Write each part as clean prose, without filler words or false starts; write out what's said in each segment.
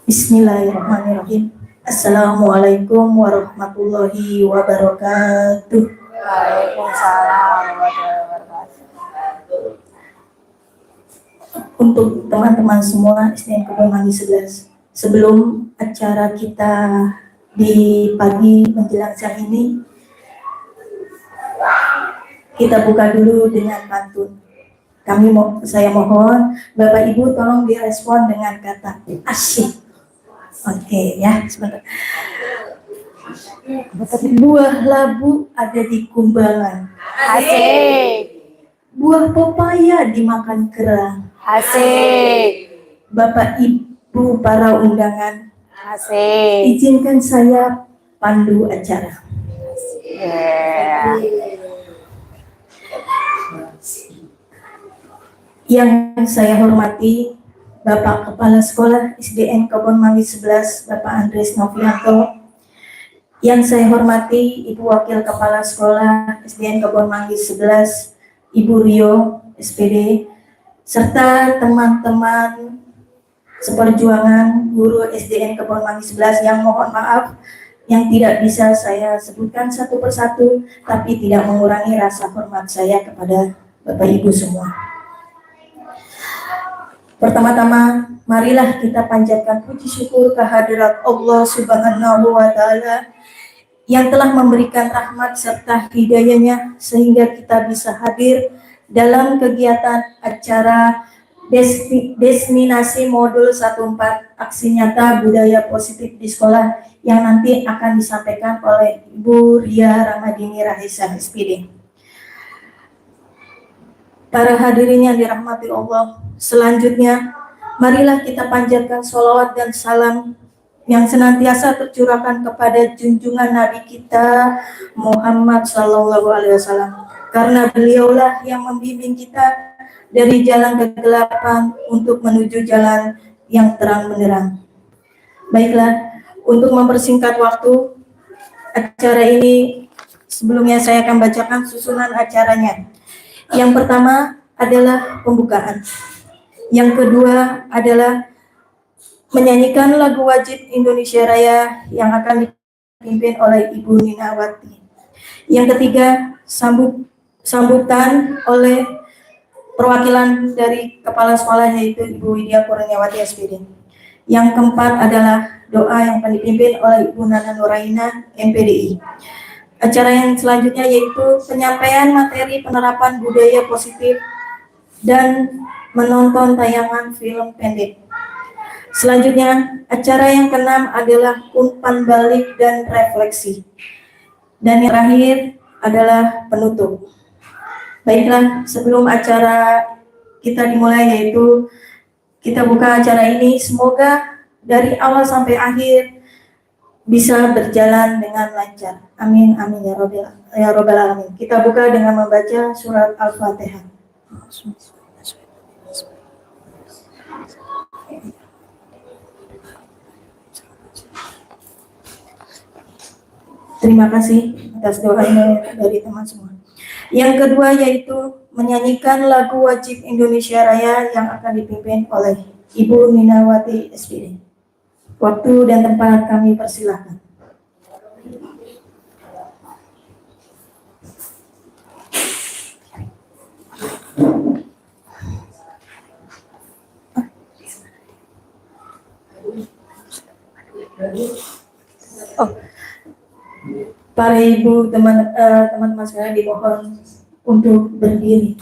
Bismillahirrahmanirrahim. Assalamualaikum warahmatullahi wabarakatuh. Waalaikumsalam warahmatullahi wabarakatuh. Untuk teman-teman semua SDN Kebon Manggi 11, sebelum acara kita di pagi menjelang siang ini, kita buka dulu dengan pantun. Saya mohon Bapak Ibu tolong direspon dengan kata asyik. Oke ya, sebentar. Buah labu ada di kumbangan. Asik. Buah pepaya dimakan kerang. Asik. Bapak Ibu para undangan, Asik. izinkan saya pandu acara. Yeah. Yang saya hormati Bapak Kepala Sekolah SDN Kebon Manggi 11, Bapak Andres Novianto. Yang saya hormati Ibu Wakil Kepala Sekolah SDN Kebon Manggi 11, Ibu Rio, SPD, serta teman-teman seperjuangan guru SDN Kebon Manggi 11 yang mohon maaf yang tidak bisa saya sebutkan satu persatu, tapi tidak mengurangi rasa hormat saya kepada Bapak Ibu semua. Pertama-tama, marilah kita panjatkan puji syukur kehadirat Allah Subhanahu wa Ta'ala yang telah memberikan rahmat serta hidayahnya sehingga kita bisa hadir dalam kegiatan acara Destinasi Modul 14 Aksi Nyata Budaya Positif di Sekolah yang nanti akan disampaikan oleh Ibu Ria Ramadini Raisa SPD. Para hadirin yang dirahmati Allah, selanjutnya marilah kita panjatkan sholawat dan salam yang senantiasa tercurahkan kepada junjungan Nabi kita Muhammad SAW, karena beliaulah yang membimbing kita dari jalan kegelapan untuk menuju jalan yang terang benderang. Baiklah, untuk mempersingkat waktu acara ini, sebelumnya saya akan bacakan susunan acaranya. Yang pertama adalah pembukaan. Yang kedua adalah menyanyikan lagu wajib Indonesia Raya yang akan dipimpin oleh Ibu Ninawati. Yang ketiga, sambutan oleh perwakilan dari kepala sekolah yaitu Ibu Widya Kurniawati SPD. Yang keempat adalah doa yang akan dipimpin oleh Ibu Nana Nuraina MPDI. Acara yang selanjutnya yaitu penyampaian materi penerapan budaya positif dan menonton tayangan film pendek. Selanjutnya, acara yang keenam adalah umpan balik dan refleksi. Dan yang terakhir adalah penutup. Baiklah, sebelum acara kita dimulai yaitu kita buka acara ini, semoga dari awal sampai akhir bisa berjalan dengan lancar. Amin, amin ya robbal alamin. Kita buka dengan membaca surat Al-Fatihah. Terima kasih atas doanya dari teman semua. Yang kedua yaitu menyanyikan lagu wajib Indonesia Raya yang akan dipimpin oleh Ibu Ninawati SPD. Waktu dan tempat kami persilahkan. Para ibu, teman-teman sekalian dimohon untuk berdiri.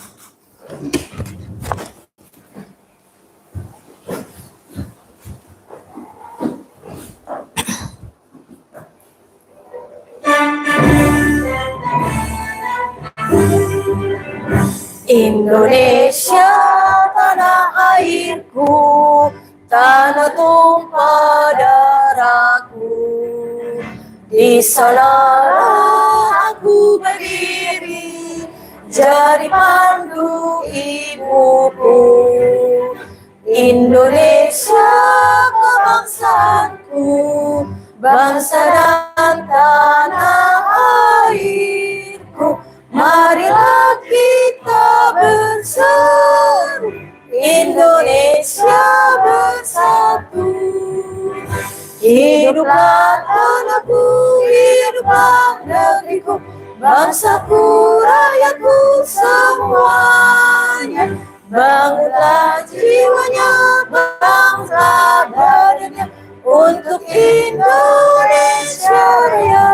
Indonesia tanah airku, tanah tumpah darahku. Di sanalah aku berdiri, jadi pandu ibuku. Indonesia kebangsaanku, bangsa dan tanah airku. Marilah kita berseru, Indonesia bersatu. hiduplah tanahku, hiduplah negeriku, bangsaku, rakyatku semuanya. Bangunlah jiwanya, bangunlah badannya untuk Indonesia Raya.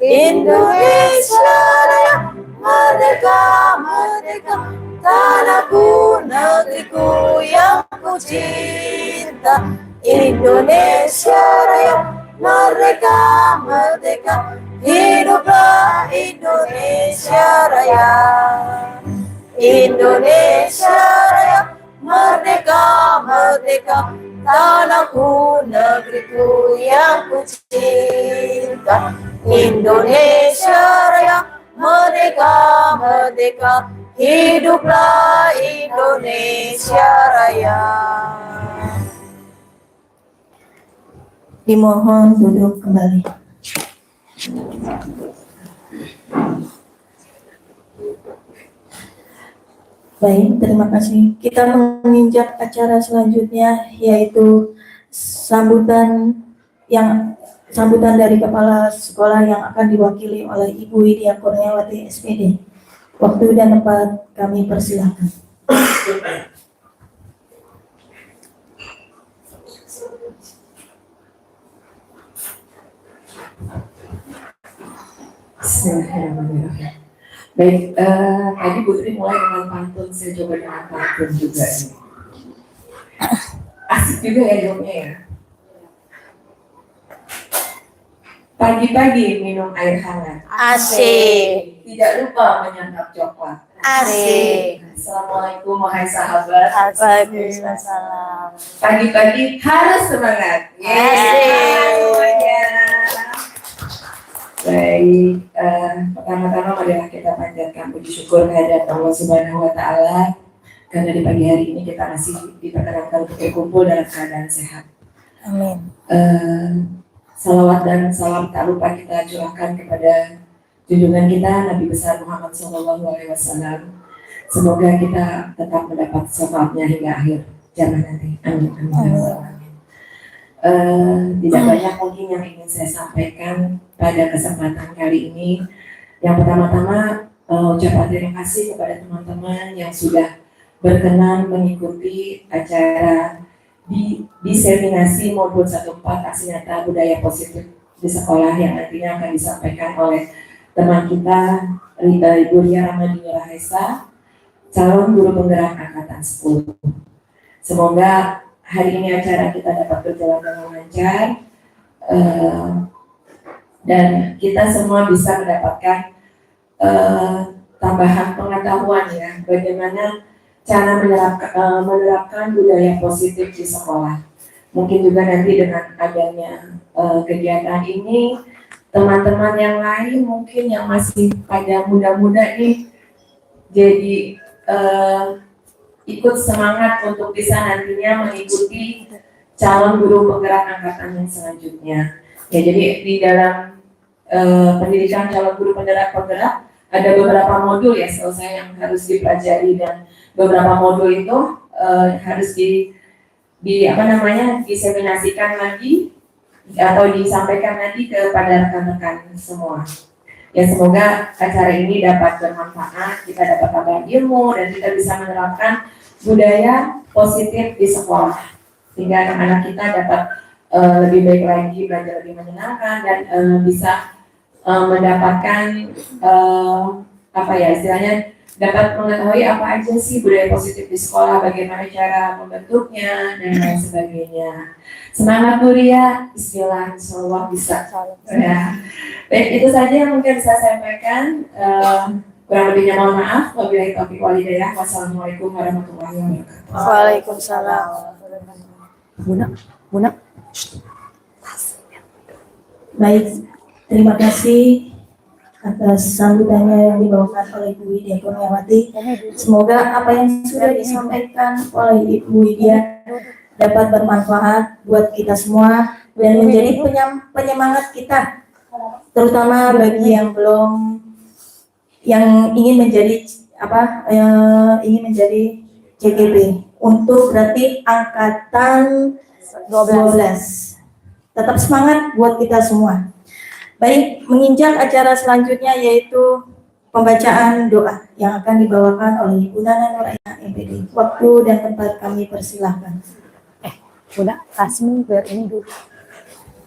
Indonesia Raya, merdeka, merdeka, tanahku, negeriku yang ku cinta. Indonesia Raya, merdeka, merdeka, hiduplah Indonesia Raya. Indonesia Raya, merdeka, merdeka, tanahku, negeriku yang ku cinta. Indonesia Raya, merdeka, merdeka, hiduplah Indonesia Raya. Dimohon duduk kembali. Baik, terima kasih. Kita menginjak acara selanjutnya, yaitu sambutan dari kepala sekolah yang akan diwakili oleh Ibu Widya Kurniawati SPD. Waktu dan tempat kami persilakan. Bismillahirrahmanirrahim. Baik, tadi Bu Tri mulai dengan pantun, saya coba dengan pantun juga nih. Asik juga ya jawabnya ya. Pagi-pagi minum air hangat. Asik. Tidak lupa menyantap coklat. Asik. Assalamualaikum wahai sahabat. Waalaikumsalam. Pagi-pagi harus semangat. Asik. Semuanya. Baik, pertama-tama marilah kita panjatkan puji syukur kehadirat Allah Subhanahu wa Ta'ala, karena di pagi hari ini kita masih diperkenankan untuk berkumpul dalam keadaan sehat. Amin. Salawat dan salam tak lupa kita curahkan kepada junjungan kita Nabi besar Muhammad SAW. Semoga kita tetap mendapat syafaatnya hingga akhir zaman nanti. Amin. Amin. Tidak banyak mungkin yang ingin saya sampaikan pada kesempatan kali ini. Yang pertama-tama ucapan terima kasih kepada teman-teman yang sudah berkenan mengikuti acara diseminasi modul 14 aksi nyata budaya positif di sekolah yang nantinya akan disampaikan oleh teman kita Ibu Ria Ramadhani Rahesa, calon guru penggerak angkatan 10. Semoga hari ini acara kita dapat berjalan dengan lancar dan kita semua bisa mendapatkan tambahan pengetahuan ya, bagaimana cara menerapkan budaya positif di sekolah. Mungkin juga nanti dengan adanya kegiatan ini, teman-teman yang lain mungkin yang masih pada muda-muda nih jadi ikut semangat untuk bisa nantinya mengikuti calon guru penggerak angkatan yang selanjutnya. Ya, jadi di dalam pendidikan calon guru penggerak ada beberapa modul ya selesai yang harus dipelajari, dan beberapa modul itu harus diseminasikan lagi atau disampaikan nanti kepada rekan-rekan semua. Ya, semoga acara ini dapat bermanfaat, kita dapat tambah ilmu dan kita bisa menerapkan budaya positif di sekolah sehingga anak-anak kita dapat lebih baik lagi, belajar lebih menyenangkan dan bisa mendapatkan istilahnya dapat mengetahui apa aja sih budaya positif di sekolah, bagaimana cara membentuknya dan lain sebagainya. Semangat Bu Ria, bismillah, insyaallah bisa. Ya. Baik, itu saja yang mungkin bisa saya sampaikan. Kurang lebihnya mohon maaf. Wabillahi taufiq wal hidayah. Wassalamualaikum warahmatullahi wabarakatuh. Waalaikumsalam. Buna. Baik, terima kasih atas sambutannya yang dibawakan oleh Ibu Widya Kurniawati. Semoga apa yang sudah disampaikan oleh Ibu Widya dapat bermanfaat buat kita semua dan menjadi penyemangat kita, terutama bagi yang ingin menjadi CGP untuk berarti angkatan 12. Tetap semangat buat kita semua. Baik, menginjak acara selanjutnya yaitu pembacaan doa yang akan dibawakan oleh Ibu Nana Nuraina MPD. Waktu dan tempat kami persilahkan. Udah, kasih biar ini dulu.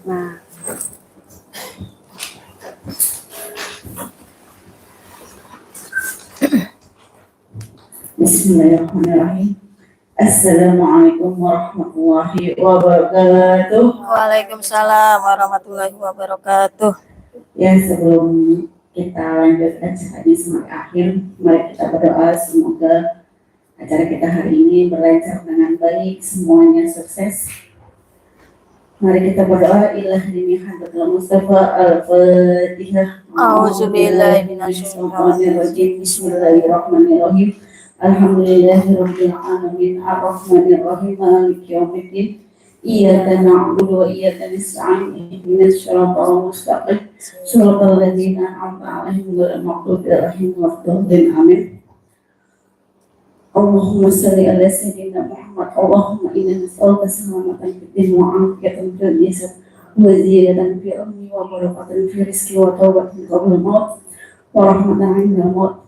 Nah, Bismillahirrahmanirrahim. Assalamualaikum warahmatullahi wabarakatuh. Waalaikumsalam warahmatullahi wabarakatuh. Ya, sebelum kita lanjut acaranya sampai akhir, mari kita berdoa semoga acara kita hari ini berlancar dengan baik, semuanya sukses. Mari kita berdoa ilah dini hadratul Mustafa al-Fatihah. A'udzubillahi minasyaitonirrajim. Bismillahirrahmanirrahim. Alhamdulillahirabbil alamin arrahmanir rahim maliki yaumiddin. Iyyaka na'budu wa iyyaka nasta'in ihdinas siratal mustaqim siratal ladzina an'amta 'alaihim ghairil maghdubi alaihim waladdallin. Amin. Allahumma shalli ala sayyidina Muhammad. Allahumma inna nas'aluka salamatan fid din wa 'afiyatan fil jasad wa ziyadatan fil ilmi wa barakatan fil rizqi wa tawbatan qabla al-maut wa rahmatan 'inda al-maut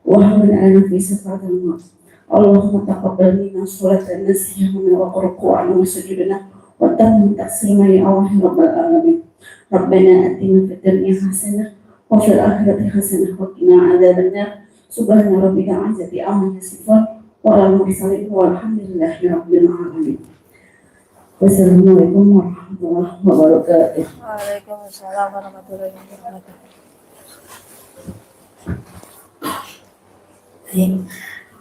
wa hawan 'ala fi safaratil maut. Allahumma taqabbal minna sholatan nasiyana wa ruku'ana wa sujudana wa tamam taslima ya Allah ya rabbal alamin. Rabbana atina fid dunya hasanah wa fil akhirati hasanah wa qina adzabannar. Subhana rabbika izzati amma yasifun wa ala mursalin walhamdulillahi rabbil alamin. Wassalamualaikum warahmatullahi wabarakatuh. Waalaikumsalam warahmatullahi wabarakatuh. Baik,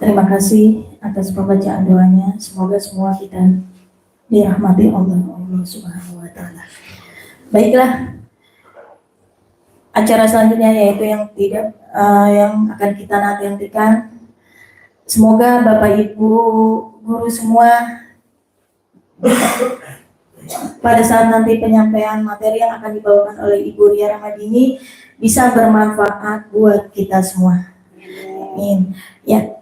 terima kasih atas pembacaan doanya. Semoga semua kita dirahmati Allah Subhanahu wa taala. Baiklah, acara selanjutnya yaitu yang akan kita nantikan. Semoga Bapak Ibu guru semua pada saat nanti penyampaian materi yang akan dibawakan oleh Ibu Ria Ramadini bisa bermanfaat buat kita semua. Amin. Ya,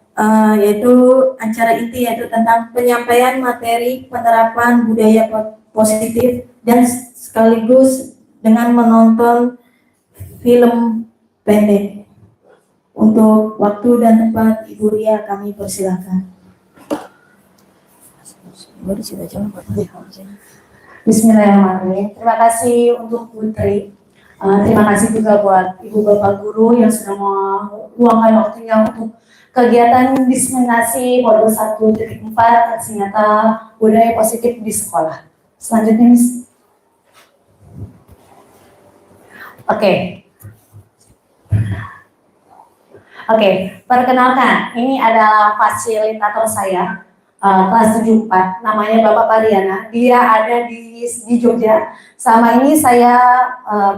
yaitu acara inti yaitu tentang penyampaian materi penerapan budaya positif dan sekaligus dengan menonton film pendek. Untuk waktu dan tempat Ibu Ria kami persilahkan. Bismillahirrahmanirrahim. Terima kasih untuk Putri. Terima kasih juga buat Ibu Bapak Guru yang sudah meluangkan waktunya untuk kegiatan diseminasi modul 1.4 aksi nyata budaya positif di sekolah. Selanjutnya, Miss. Oke, perkenalkan, ini adalah fasilitator saya, kelas 74, namanya Bapak Pariana. Dia ada di Jogja. Selama ini saya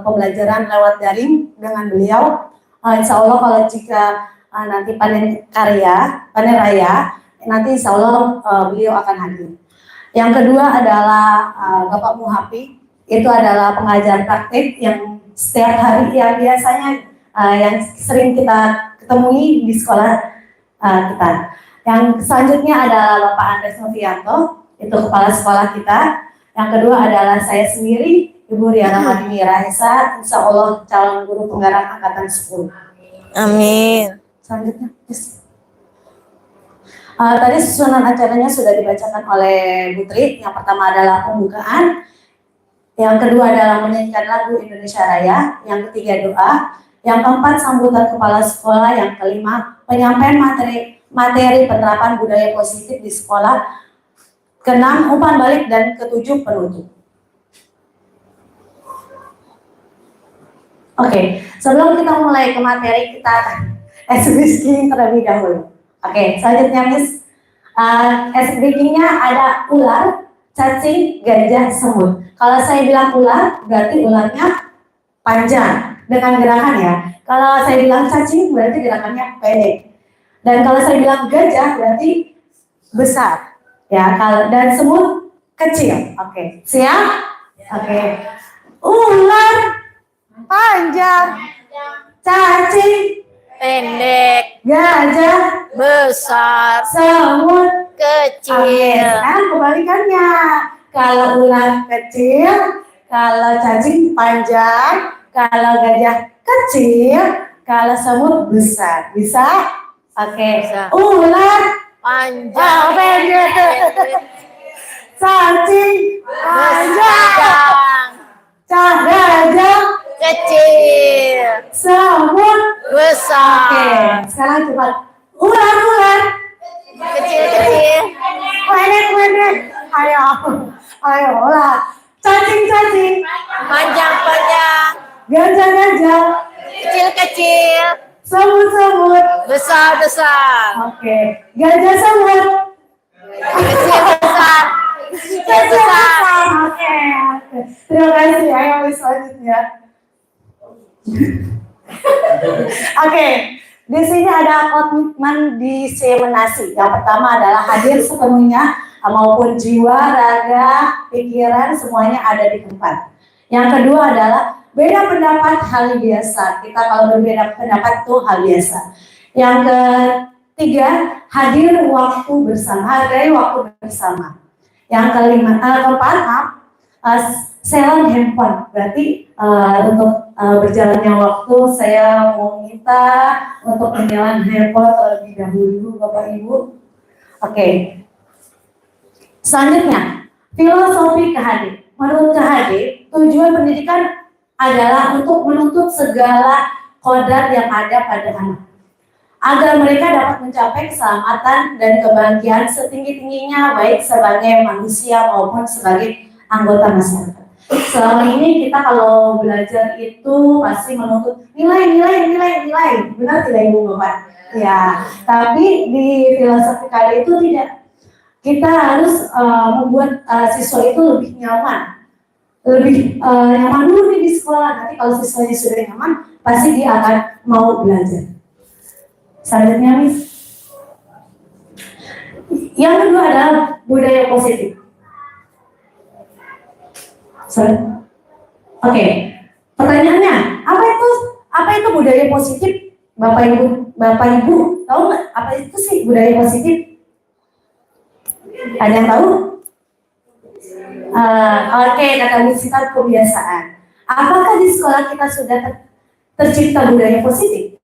pembelajaran lewat daring dengan beliau. Insya Allah kalau jika nanti panen raya, nanti insya Allah beliau akan hadir. Yang kedua adalah Bapak Muhafi, itu adalah pengajar praktik yang setiap hari yang biasanya yang sering kita ketemui di sekolah kita. Yang selanjutnya adalah Bapak Andres Novianto, itu kepala sekolah kita. Yang kedua adalah saya sendiri, Ibu Ria Ramadini Raisa, insya Allah calon guru penggarap angkatan 10. Amin. Selanjutnya, yes. Tadi susunan acaranya sudah dibacakan oleh Putri. Yang pertama adalah pembukaan, yang kedua adalah menyanyikan lagu Indonesia Raya, yang ketiga doa, yang keempat sambutan kepala sekolah, yang kelima penyampaian materi penerapan budaya positif di sekolah, keenam umpan balik, dan ketujuh penutup. Oke, sebelum kita mulai ke materi, kita akan breaking terlebih dahulu. Oke, selanjutnya Miss, breakingnya ada ular, cacing, gajah, semut. Kalau saya bilang ular, berarti ularnya panjang dengan gerakan ya. Kalau saya bilang cacing, berarti gerakannya pendek. Dan kalau saya bilang gajah, berarti besar. Ya, dan semut kecil. Oke, siap? Oke. Ular panjang, cacing Pendek, gajah besar, semut kecil. Sekarang kebalikannya. Kalau ular kecil, Kalau cacing panjang, kalau gajah kecil, kalau semut besar. Bisa? Oke. Bisa. Ular Panjang. pendek. Cacing panjang. Gajah Kecil. semut. Besar. Oke, sekarang cepat. Ular. Kecil-kecil. Pendek. Ayo ular. Cacing. Panjang-panjang. Gajah. Kecil-kecil. Semut. Besar-besar. Oke, gajah semut. Kecil-besar. Kecil-besar. Oke. Terima kasih. Ayo Miss selanjutnya. Oke, di sini ada komitmen diseminasi. Yang pertama adalah hadir sepenuhnya maupun jiwa, raga, pikiran semuanya ada di tempat. Yang kedua adalah beda pendapat hal biasa. Kita kalau berbeda pendapat itu hal biasa. Yang ketiga, hadir waktu bersama, hargai waktu bersama. Yang keempat, silent handphone. Berarti untuk berjalannya waktu saya mau minta untuk menyalakan handphone terlebih dahulu, Bapak Ibu. Oke. Selanjutnya, filosofi KHD. Menurut KHD, tujuan pendidikan adalah untuk menuntut segala kodrat yang ada pada anak, agar mereka dapat mencapai keselamatan dan kebahagiaan setinggi-tingginya, baik sebagai manusia maupun sebagai anggota masyarakat. Selama ini kita kalau belajar itu pasti menuntut nilai. Benar tidak Ibu Bapak? Ya, tapi di filosofi KHD itu tidak. Kita harus membuat siswa itu lebih nyaman. Lebih nyaman dulu nih di sekolah. Nanti kalau siswanya sudah nyaman, pasti dia akan mau belajar. Selanjutnya, Miss. Yang kedua adalah budaya positif. Oke. Pertanyaannya, apa itu budaya positif? Bapak Ibu, tahu nggak apa itu sih budaya positif? Ada yang tahu? Oke, kata Miss kita kebiasaan. Apakah di sekolah kita sudah tercipta budaya positif?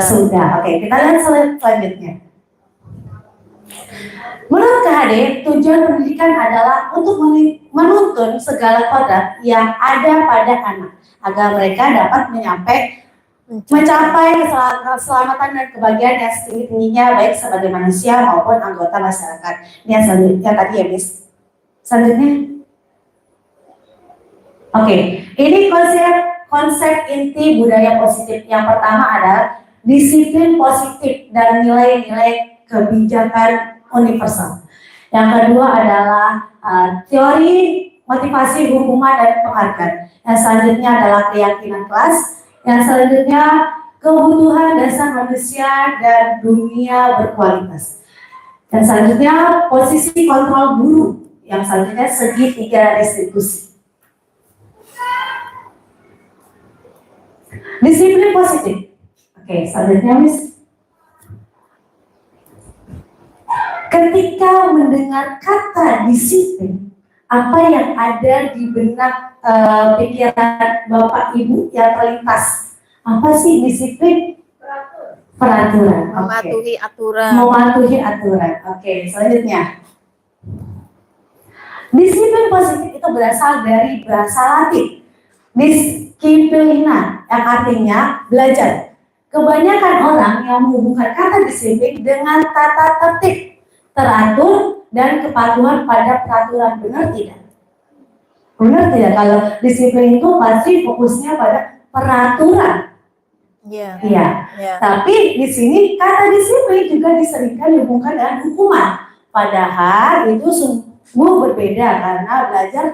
Sudah. Oke, kita lihat selanjutnya. Menurut KHD, tujuan pendidikan adalah untuk menuntun segala kodrat yang ada pada anak agar mereka dapat mencapai keselamatan dan kebahagiaan yang setinggi-tingginya baik sebagai manusia maupun anggota masyarakat. Ini yang selanjutnya tadi ya, Miss. Selanjutnya. Oke, ini konsep inti budaya positif. Yang pertama adalah disiplin positif dan nilai-nilai kebijakan universal. Yang kedua adalah teori motivasi hukuman dan penghargaan. Yang selanjutnya adalah keyakinan kelas. Yang selanjutnya kebutuhan dasar manusia dan dunia berkualitas. Yang selanjutnya posisi kontrol guru. Yang selanjutnya segitiga restitusi. Disiplin positif. Oke, selanjutnya Miss. Ketika mendengar kata disiplin, apa yang ada di benak pikiran Bapak Ibu yang terlintas? Apa sih disiplin? Peraturan. Mematuhi aturan. Mematuhi aturan. Oke, selanjutnya. Disiplin positif itu berasal dari bahasa Latin. Disciplina, yang artinya belajar. Kebanyakan orang yang menghubungkan kata disiplin dengan tata tertib, teratur, dan kepatuhan pada peraturan. Benar tidak? Benar tidak? Kalau disiplin itu pasti fokusnya pada peraturan. Iya. Iya. Tapi di sini kata disiplin juga diseringkan dihubungkan dengan hukuman. Padahal itu sungguh berbeda karena belajar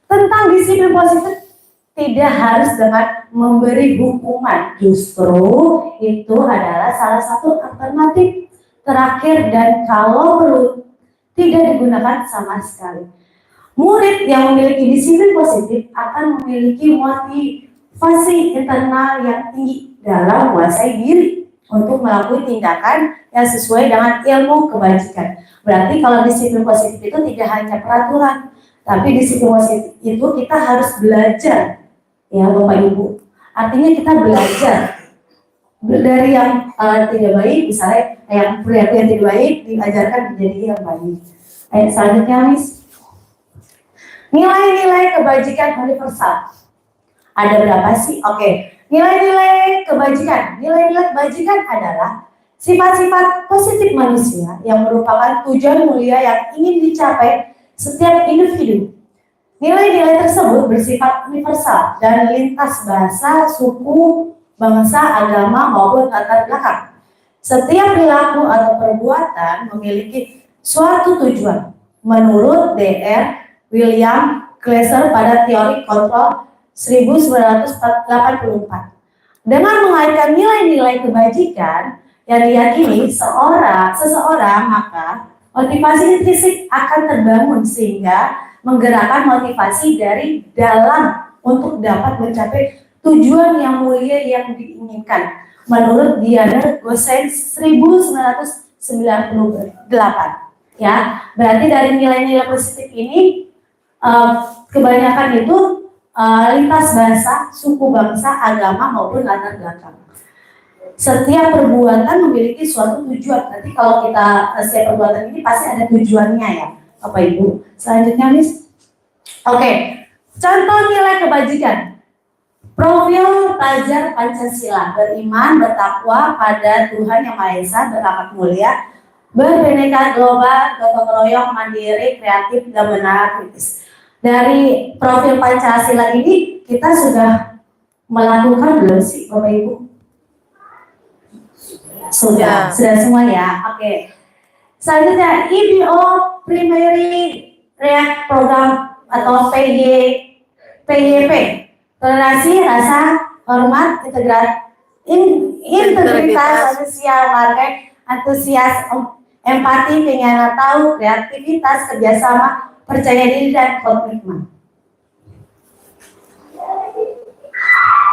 tentang disiplin positif tidak harus dengan memberi hukuman. Justru itu adalah salah satu alternatif terakhir dan kalau perlu tidak digunakan sama sekali. Murid yang memiliki disiplin positif akan memiliki motivasi internal yang tinggi dalam menguasai diri untuk melakukan tindakan yang sesuai dengan ilmu kebajikan. Berarti kalau disiplin positif itu tidak hanya peraturan, Tapi disiplin positif itu kita harus belajar, ya Bapak Ibu. Artinya kita belajar dari yang tidak baik, misalnya yang perilaku yang tidak baik diajarkan menjadi yang baik. Ayat selanjutnya, Miss. Nilai-nilai kebajikan universal. Ada berapa sih? Oke. Nilai-nilai kebajikan. Nilai-nilai kebajikan adalah sifat-sifat positif manusia yang merupakan tujuan mulia yang ingin dicapai setiap individu. Nilai-nilai tersebut bersifat universal dan lintas bahasa, suku, bangsa, agama, maupun latar belakang. Setiap perilaku atau perbuatan memiliki suatu tujuan. Menurut Dr. William Glasser pada teori kontrol 1984. Dengan mengaitkan nilai-nilai kebajikan yang diyakini seseorang, maka motivasi intrinsik akan terbangun sehingga menggerakkan motivasi dari dalam untuk dapat mencapai tujuan yang mulia yang diinginkan. Menurut Diana Gosen 1998. Ya, berarti dari nilai-nilai positif ini kebanyakan itu lintas bahasa, suku, bangsa, agama maupun latar belakang. Setiap perbuatan memiliki suatu tujuan. Nanti kalau kita setiap perbuatan ini pasti ada tujuannya ya, Bapak Ibu. Selanjutnya, Miss. Oke, contoh nilai kebajikan. Profil pelajar Pancasila, beriman, bertakwa pada Tuhan Yang Maha Esa, berakhlak mulia, berbineka global, gotong royong, mandiri, kreatif, dan benar kritis. Dari profil Pancasila ini kita sudah melakukan belum sih, Bapak Ibu? Sudah semua ya. Oke. Selanjutnya IPO Primary React Program atau PYP. Toleransi, rasa, hormat, integritas, sosial, market, antusias, empati, pengen tahu, kreativitas, kerjasama, percaya diri, dan komitmen.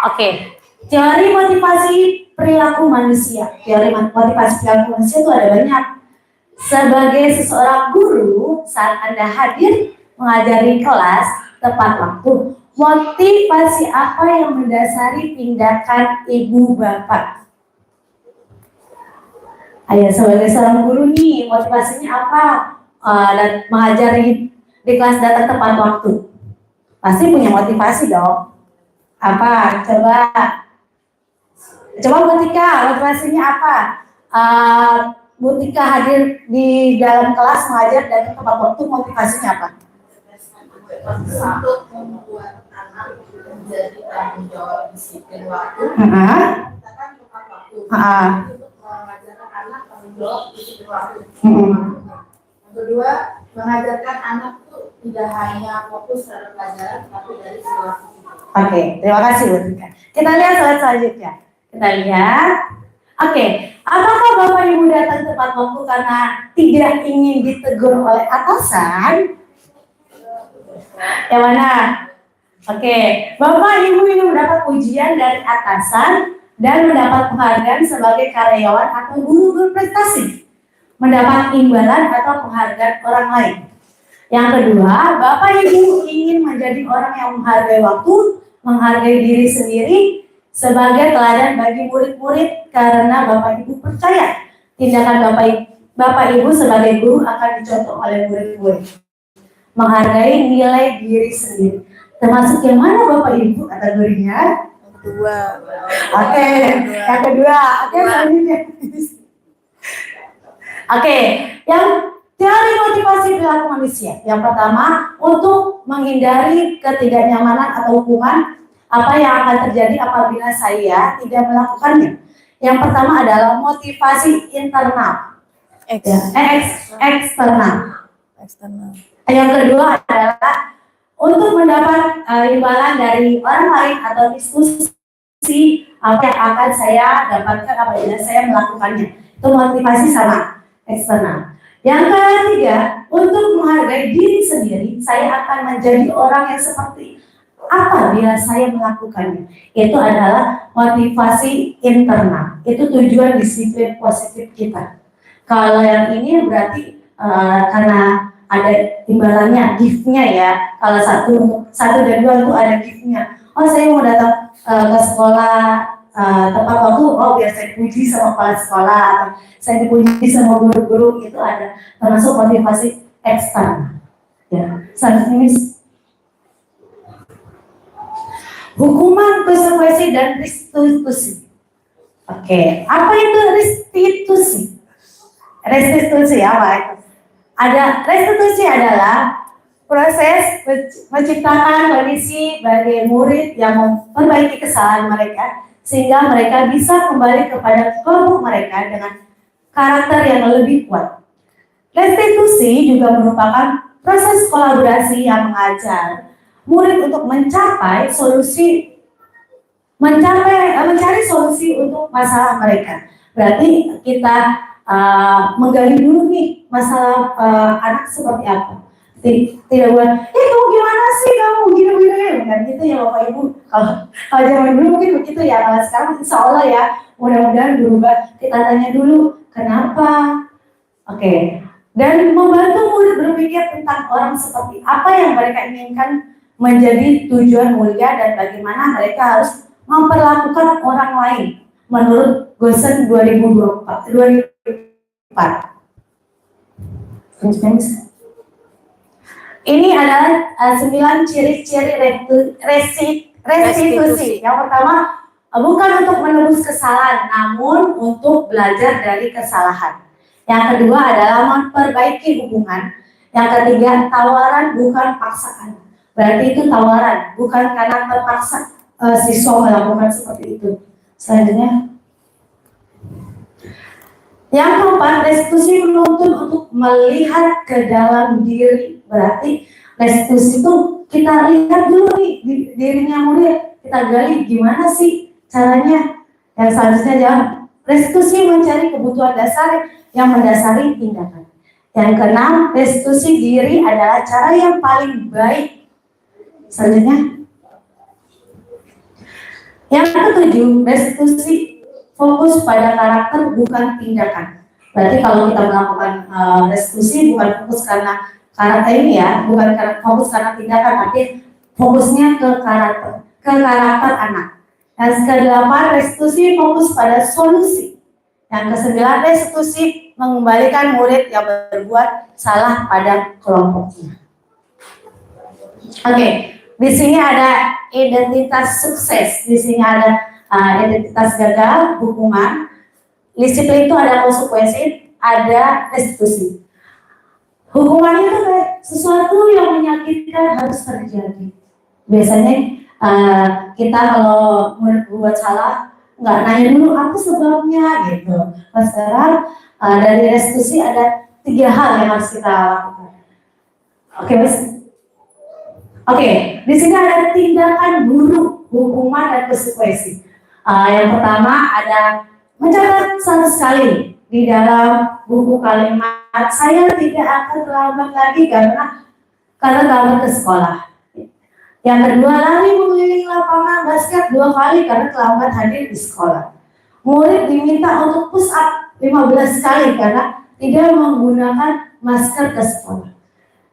Oke. Teori motivasi perilaku manusia. Teori motivasi perilaku manusia itu ada banyak. Sebagai seseorang guru, saat Anda hadir mengajari kelas tepat waktu, motivasi apa yang mendasari tindakan ibu bapak? Ayo, sebagai seorang guru nih, motivasinya apa? Dan mengajari di kelas datang tepat waktu. Pasti punya motivasi dong. Apa? Coba Butika, motivasinya apa? Butika hadir di dalam kelas mengajar dan tepat waktu, motivasinya apa? Untuk membuat anak menjadi tanggung jawab disiplin waktu, katakan tepat waktu. Untuk mengajarkan anak tanggung jawab disiplin waktu. Yang kedua, mengajarkan anak itu tidak hanya fokus pada pelajaran, tapi dari segala sisi. Oke, terima kasih Butika. Kita lihat slide selanjutnya. Kita lihat. Oke, apakah Bapak Ibu datang tepat waktu karena tidak ingin ditegur oleh atasan? Yang mana? Oke, Bapak Ibu ingin mendapat pujian dari atasan dan mendapat penghargaan sebagai karyawan atau guru berprestasi, mendapat imbalan atau penghargaan orang lain. Yang kedua, Bapak Ibu ingin menjadi orang yang menghargai waktu, menghargai diri sendiri sebagai teladan bagi murid-murid karena Bapak Ibu percaya tindakan Bapak Ibu sebagai guru akan dicontoh oleh murid-murid. Menghargai nilai diri sendiri. Termasuk yang mana Bapak Ibu kategorinya? Kedua. Oke, yang kedua. Oke, selanjutnya. Oke, yang teori motivasi perilaku manusia. Yang pertama, untuk menghindari ketidaknyamanan atau hukuman apa yang akan terjadi apabila saya tidak melakukannya. Yang pertama adalah motivasi internal. Eksternal. Yang kedua adalah untuk mendapat imbalan dari orang lain atau diskusi apa yang akan saya dapatkan apabila saya melakukannya. Itu motivasi sama, eksternal. Yang ketiga, untuk menghargai diri sendiri, saya akan menjadi orang yang seperti apa bila saya melakukannya. Itu adalah motivasi internal. Itu tujuan disiplin positif kita. Kalau yang ini berarti karena ada imbalannya, gift-nya ya. Kalau satu dan dua itu ada gift-nya. Oh saya mau datang ke sekolah tepat waktu, oh biar saya dipuji sama kepala sekolah, atau saya dipuji sama guru-guru, itu ada termasuk motivasi eksternal. Ya, selanjutnya Miss. Hukuman, konsekuensi, dan restitusi. Oke, apa itu restitusi? Restitusi apa itu? Ada restitusi adalah proses menciptakan kondisi bagi murid yang memperbaiki kesalahan mereka sehingga mereka bisa kembali kepada kelompok mereka dengan karakter yang lebih kuat. Restitusi juga merupakan proses kolaborasi yang mengajar murid untuk mencari solusi untuk masalah mereka. Berarti kita menggali dulu nih masalah anak seperti apa. Tidak buat, kamu gimana sih, kamu gini-gini, kan gitu ya Bapak Ibu. Kalau zaman dulu mungkin begitu ya, kalau sekarang insya Allah ya, mudah-mudahan berubah. Kita tanya dulu, kenapa? Oke. Dan membantu murid berpikir tentang orang seperti apa yang mereka inginkan menjadi tujuan mulia dan bagaimana mereka harus memperlakukan orang lain menurut Gosen 2004. Ini adalah 9 ciri-ciri restitusi. Yang pertama, bukan untuk menebus kesalahan, namun untuk belajar dari kesalahan. Yang kedua adalah memperbaiki hubungan. Yang ketiga, tawaran bukan paksaan. Berarti itu tawaran, bukan karena terpaksa siswa melakukan seperti itu. Selanjutnya, yang keempat, restitusi menuntut untuk melihat ke dalam diri. Berarti restitusi itu kita lihat dulu nih dirinya murid, kita gali gimana sih caranya. Yang selanjutnya jangan restitusi mencari kebutuhan dasar yang mendasari tindakan. Yang keenam, restitusi diri adalah cara yang paling baik. Selanjutnya, yang ketujuh, restitusi fokus pada karakter bukan tindakan. Berarti kalau kita melakukan restitusi bukan fokus karena karakter ini ya, bukan fokus karena tindakan, tapi fokusnya ke karakter anak. Yang kedelapan, restitusi fokus pada solusi. Yang kesembilan, restitusi mengembalikan murid yang berbuat salah pada kelompoknya. Oke, di sini ada identitas sukses, di sini ada identitas gagal, hukuman, disiplin itu ada konsekuensi, ada restitusi. Hukuman itu kayak sesuatu yang menyakitkan harus terjadi. Biasanya kita kalau berbuat salah nggak nanya dulu apa sebabnya gitu. Pas sekarang dari restitusi ada 3 hal yang harus kita lakukan. Oke, Mas. Oke, di sini ada tindakan buruk, hukuman dan konsekuensi. Yang pertama ada mencatat sama sekali di dalam buku kalimat, saya tidak akan terlambat lagi karena terlambat ke sekolah. Yang kedua, lari mengelilingi lapangan basket 2 kali karena terlambat hadir di sekolah. Murid diminta untuk push up 15 kali karena tidak menggunakan masker ke sekolah.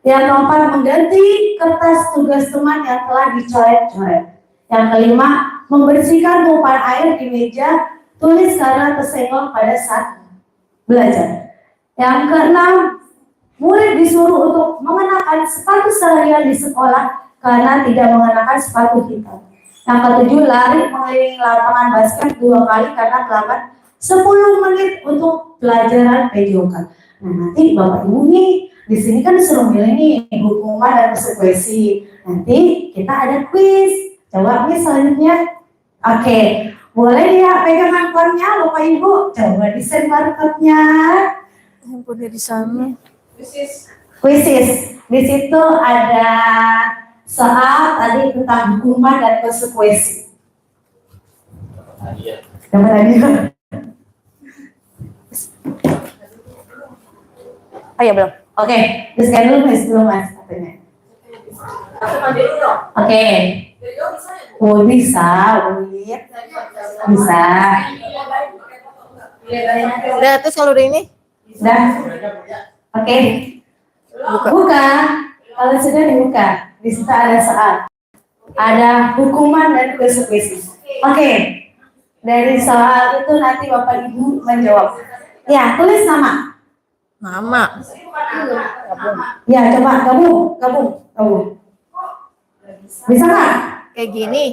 Yang keempat, mengganti kertas tugas teman yang telah dicoret-coret. Yang kelima, membersihkan tumpahan air di meja tulis karena tersenggol pada saat belajar. Yang keenam, murid disuruh untuk mengenakan sepatu seharian di sekolah karena tidak mengenakan sepatu hitam. Yang ketujuh, lari mengelilingi lapangan basket 2 kali karena terlambat 10 menit untuk pelajaran pejokan. Nah, nanti Bapak Ibu nih di sini kan disuruh milih nih hukuman dan konsekuensi. Nanti kita ada kuis. Coba nih selanjutnya. Oke, boleh ya pegang handphonenya Bapak Ibu. Coba di-send barcode-nya. Handphonenya di sana. Kuisis. Di situ ada soal tadi tentang hukuman dan konsekuensi. Yang tadi. Oh ya belum. Oke, di-scan dulu Mas, belum Mas katanya. Oke. Oh bisa, Wit. Bisa. Udah, terus kalau udah ini? Udah. Oke. Buka. Kalau sudah dibuka, di situ ada saat. Ada hukuman dan konsekuensi. Oke. Dari soal itu nanti Bapak Ibu menjawab. Ya, tulis nama. Mama. Ya, coba gabung. Bisa nggak? Kayak gini.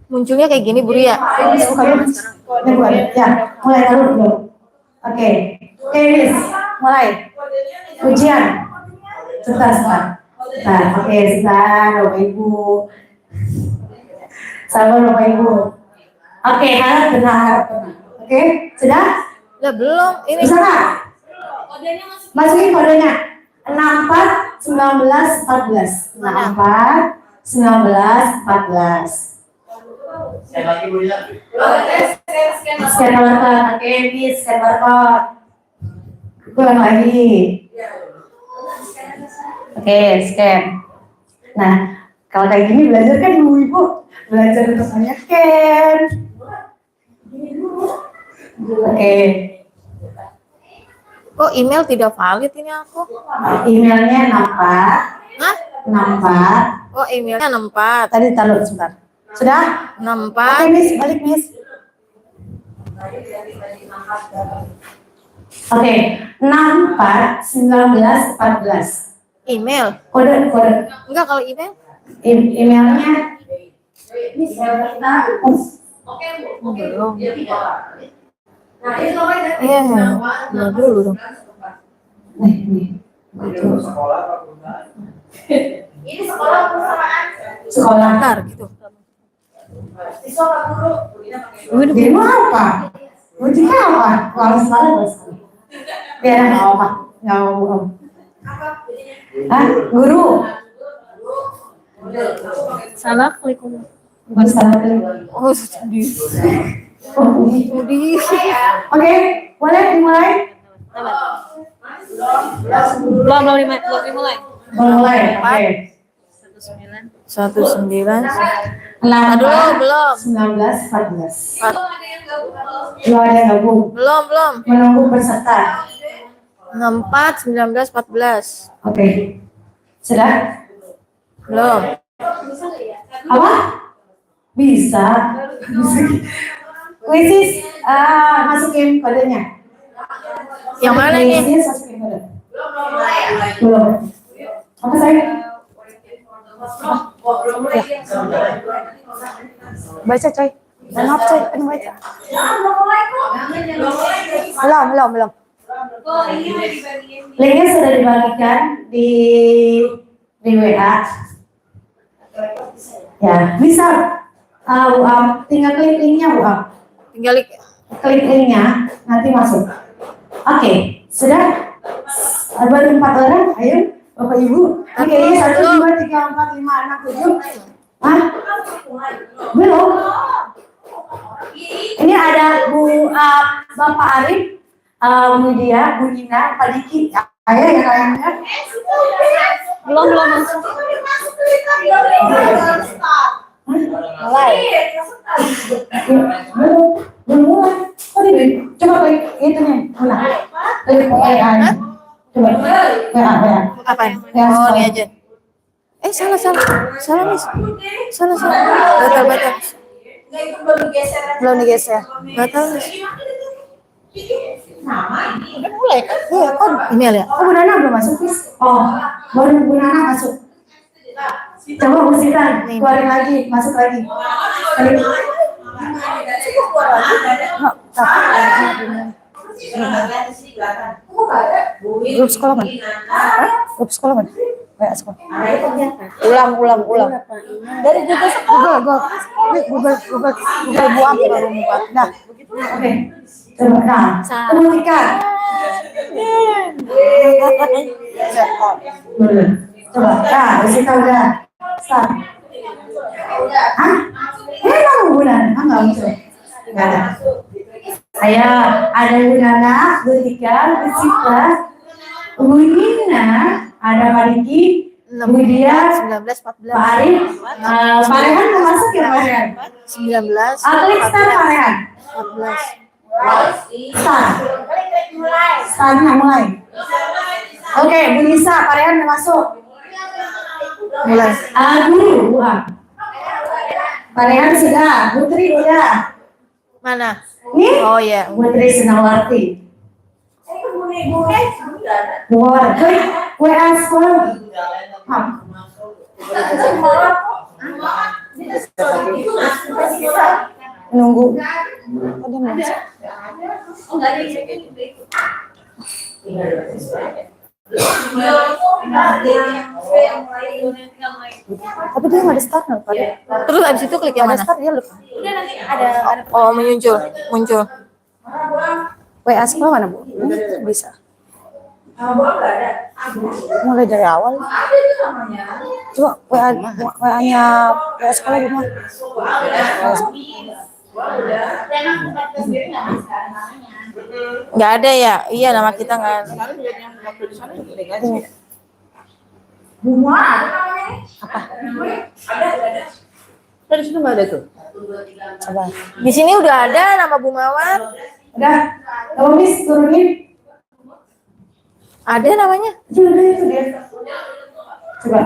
Munculnya kayak gini, Bu Ria. Ini bukan. Ya, mulai dulu. Oke, Miss, mulai. Ujian. Sebentar. Nah, oke, sebentar, Bapak Ibu. Sabar, Bapak Ibu. Oke, harap tenang. Oke, sudah? Lah belum. Ini Bisa nggak? Masukin kodenya. 64 19 14. 64 19 14. Scan barcode. Oke, Miss, scan barcode. Ulang lagi. Oke, scan. Nah, kalau kayak gini belajar kan ibu-ibu belajar untuk scan. Oke. kok email tidak valid ini aku? Emailnya 64. Hah? 64. Oh, emailnya 64. Tadi taruh sebentar. Sudah? 64. Oke, Miss, balik, Miss. Oke, 64 19 14. Email. Kode. Enggak, kalau email? Emailnya Belum. Iya, belum dulu dong. nih. Ini sekolah perusahaan. Sekolah. Bentar gitu. Siswa Pak Guru. Demo apa? Ujian apa? Kalau salah. Biar nggak apa. Nggak mau. Ah, guru. Salah klik. Salah kali. Oh, sedih. Sedih. Oke, boleh dimulai? Belum dimulai. Mulai. Oke. 19. Nah, Belum. 19 14. Belum ada gabung. Belum. Menunggu peserta. 64 19 14. Oke. Sudah? Belum. Apa? Bisa. Wisis, masukin kodenya. Yang mana nih? Wisis, masukin kode. Belum. Apa saya? Baca coy. Maaf coy, kan baca. Belum. Linknya sudah dibagikan di WA. Ya, bisa. Tinggal klik linknya, Bu. Tinggal Klik linknya, nanti masuk. Oke, sudah? Baru 4 orang, ayo Bapak Ibu. Ini kayaknya 1, 2, 3, 4, 5, 6, 7. Hah? Belum. Ini ada Bapak Arif, Bu Dia, Bu Nina, Pak Diki. Ayo ya kalian. belum masuk. Mulai. Belum mulai. Coba klik itu nih. Klik WA. Coba. WA. Apaan? Ya, Oh, ini sekolah. aja. Salah, Miss. Salah. Batal. Belum digeser. Batal, Miss. Udah mulai kan? Iya, kan email ya? Oh, Bu Nana belum masuk, Miss. Oh, baru Bu Nana masuk. Coba Bu Sita, keluarin lagi, masuk lagi. Klik. Grup sekolah mana? Grup sekolah mana? WA sekolah. Ulang. Dari Google Bu apa baru buat. Nah, Oke. Coba. Nah, kemudian. Coba. Nah, Bu Sita udah. Start. Hah? Emang Bu Nana? Enggak muncul. Enggak ada. Ayo, ada Bu Nana, Bu Tika, Bu Sita, Bu Nina, ada Pak Diki, Bu Dia, 19 Pak 14. Arif, Pak Rehan mau masuk ya Pak Rehan? 19 Klik start Pak Rehan. 14. Start. Startnya mulai. Oke, Bu Nisa, Pak Rehan masuk. Mulai. Dulu, Pak Rehan sudah, Putri udah. Mana? Nih, Oh ya. Putri Senawati. Buat, WA sekolah. Nunggu. Ada masuk. Tapi dia nggak ada start nggak? Terus abis itu klik yang Ada mana? start dia lupa. Ada Oh, muncul. WA sekolah mana Bu? Bisa. Mulai dari awal. Coba WA-nya WA sekolah gimana? Nggak ada ya? Iya, nama kita nggak ada. Tadi situ nggak ada tuh. Coba. Di sini udah ada nama Bu Mawar. Udah. Kalau Miss turunin. Ada namanya. Udah itu dia. Coba.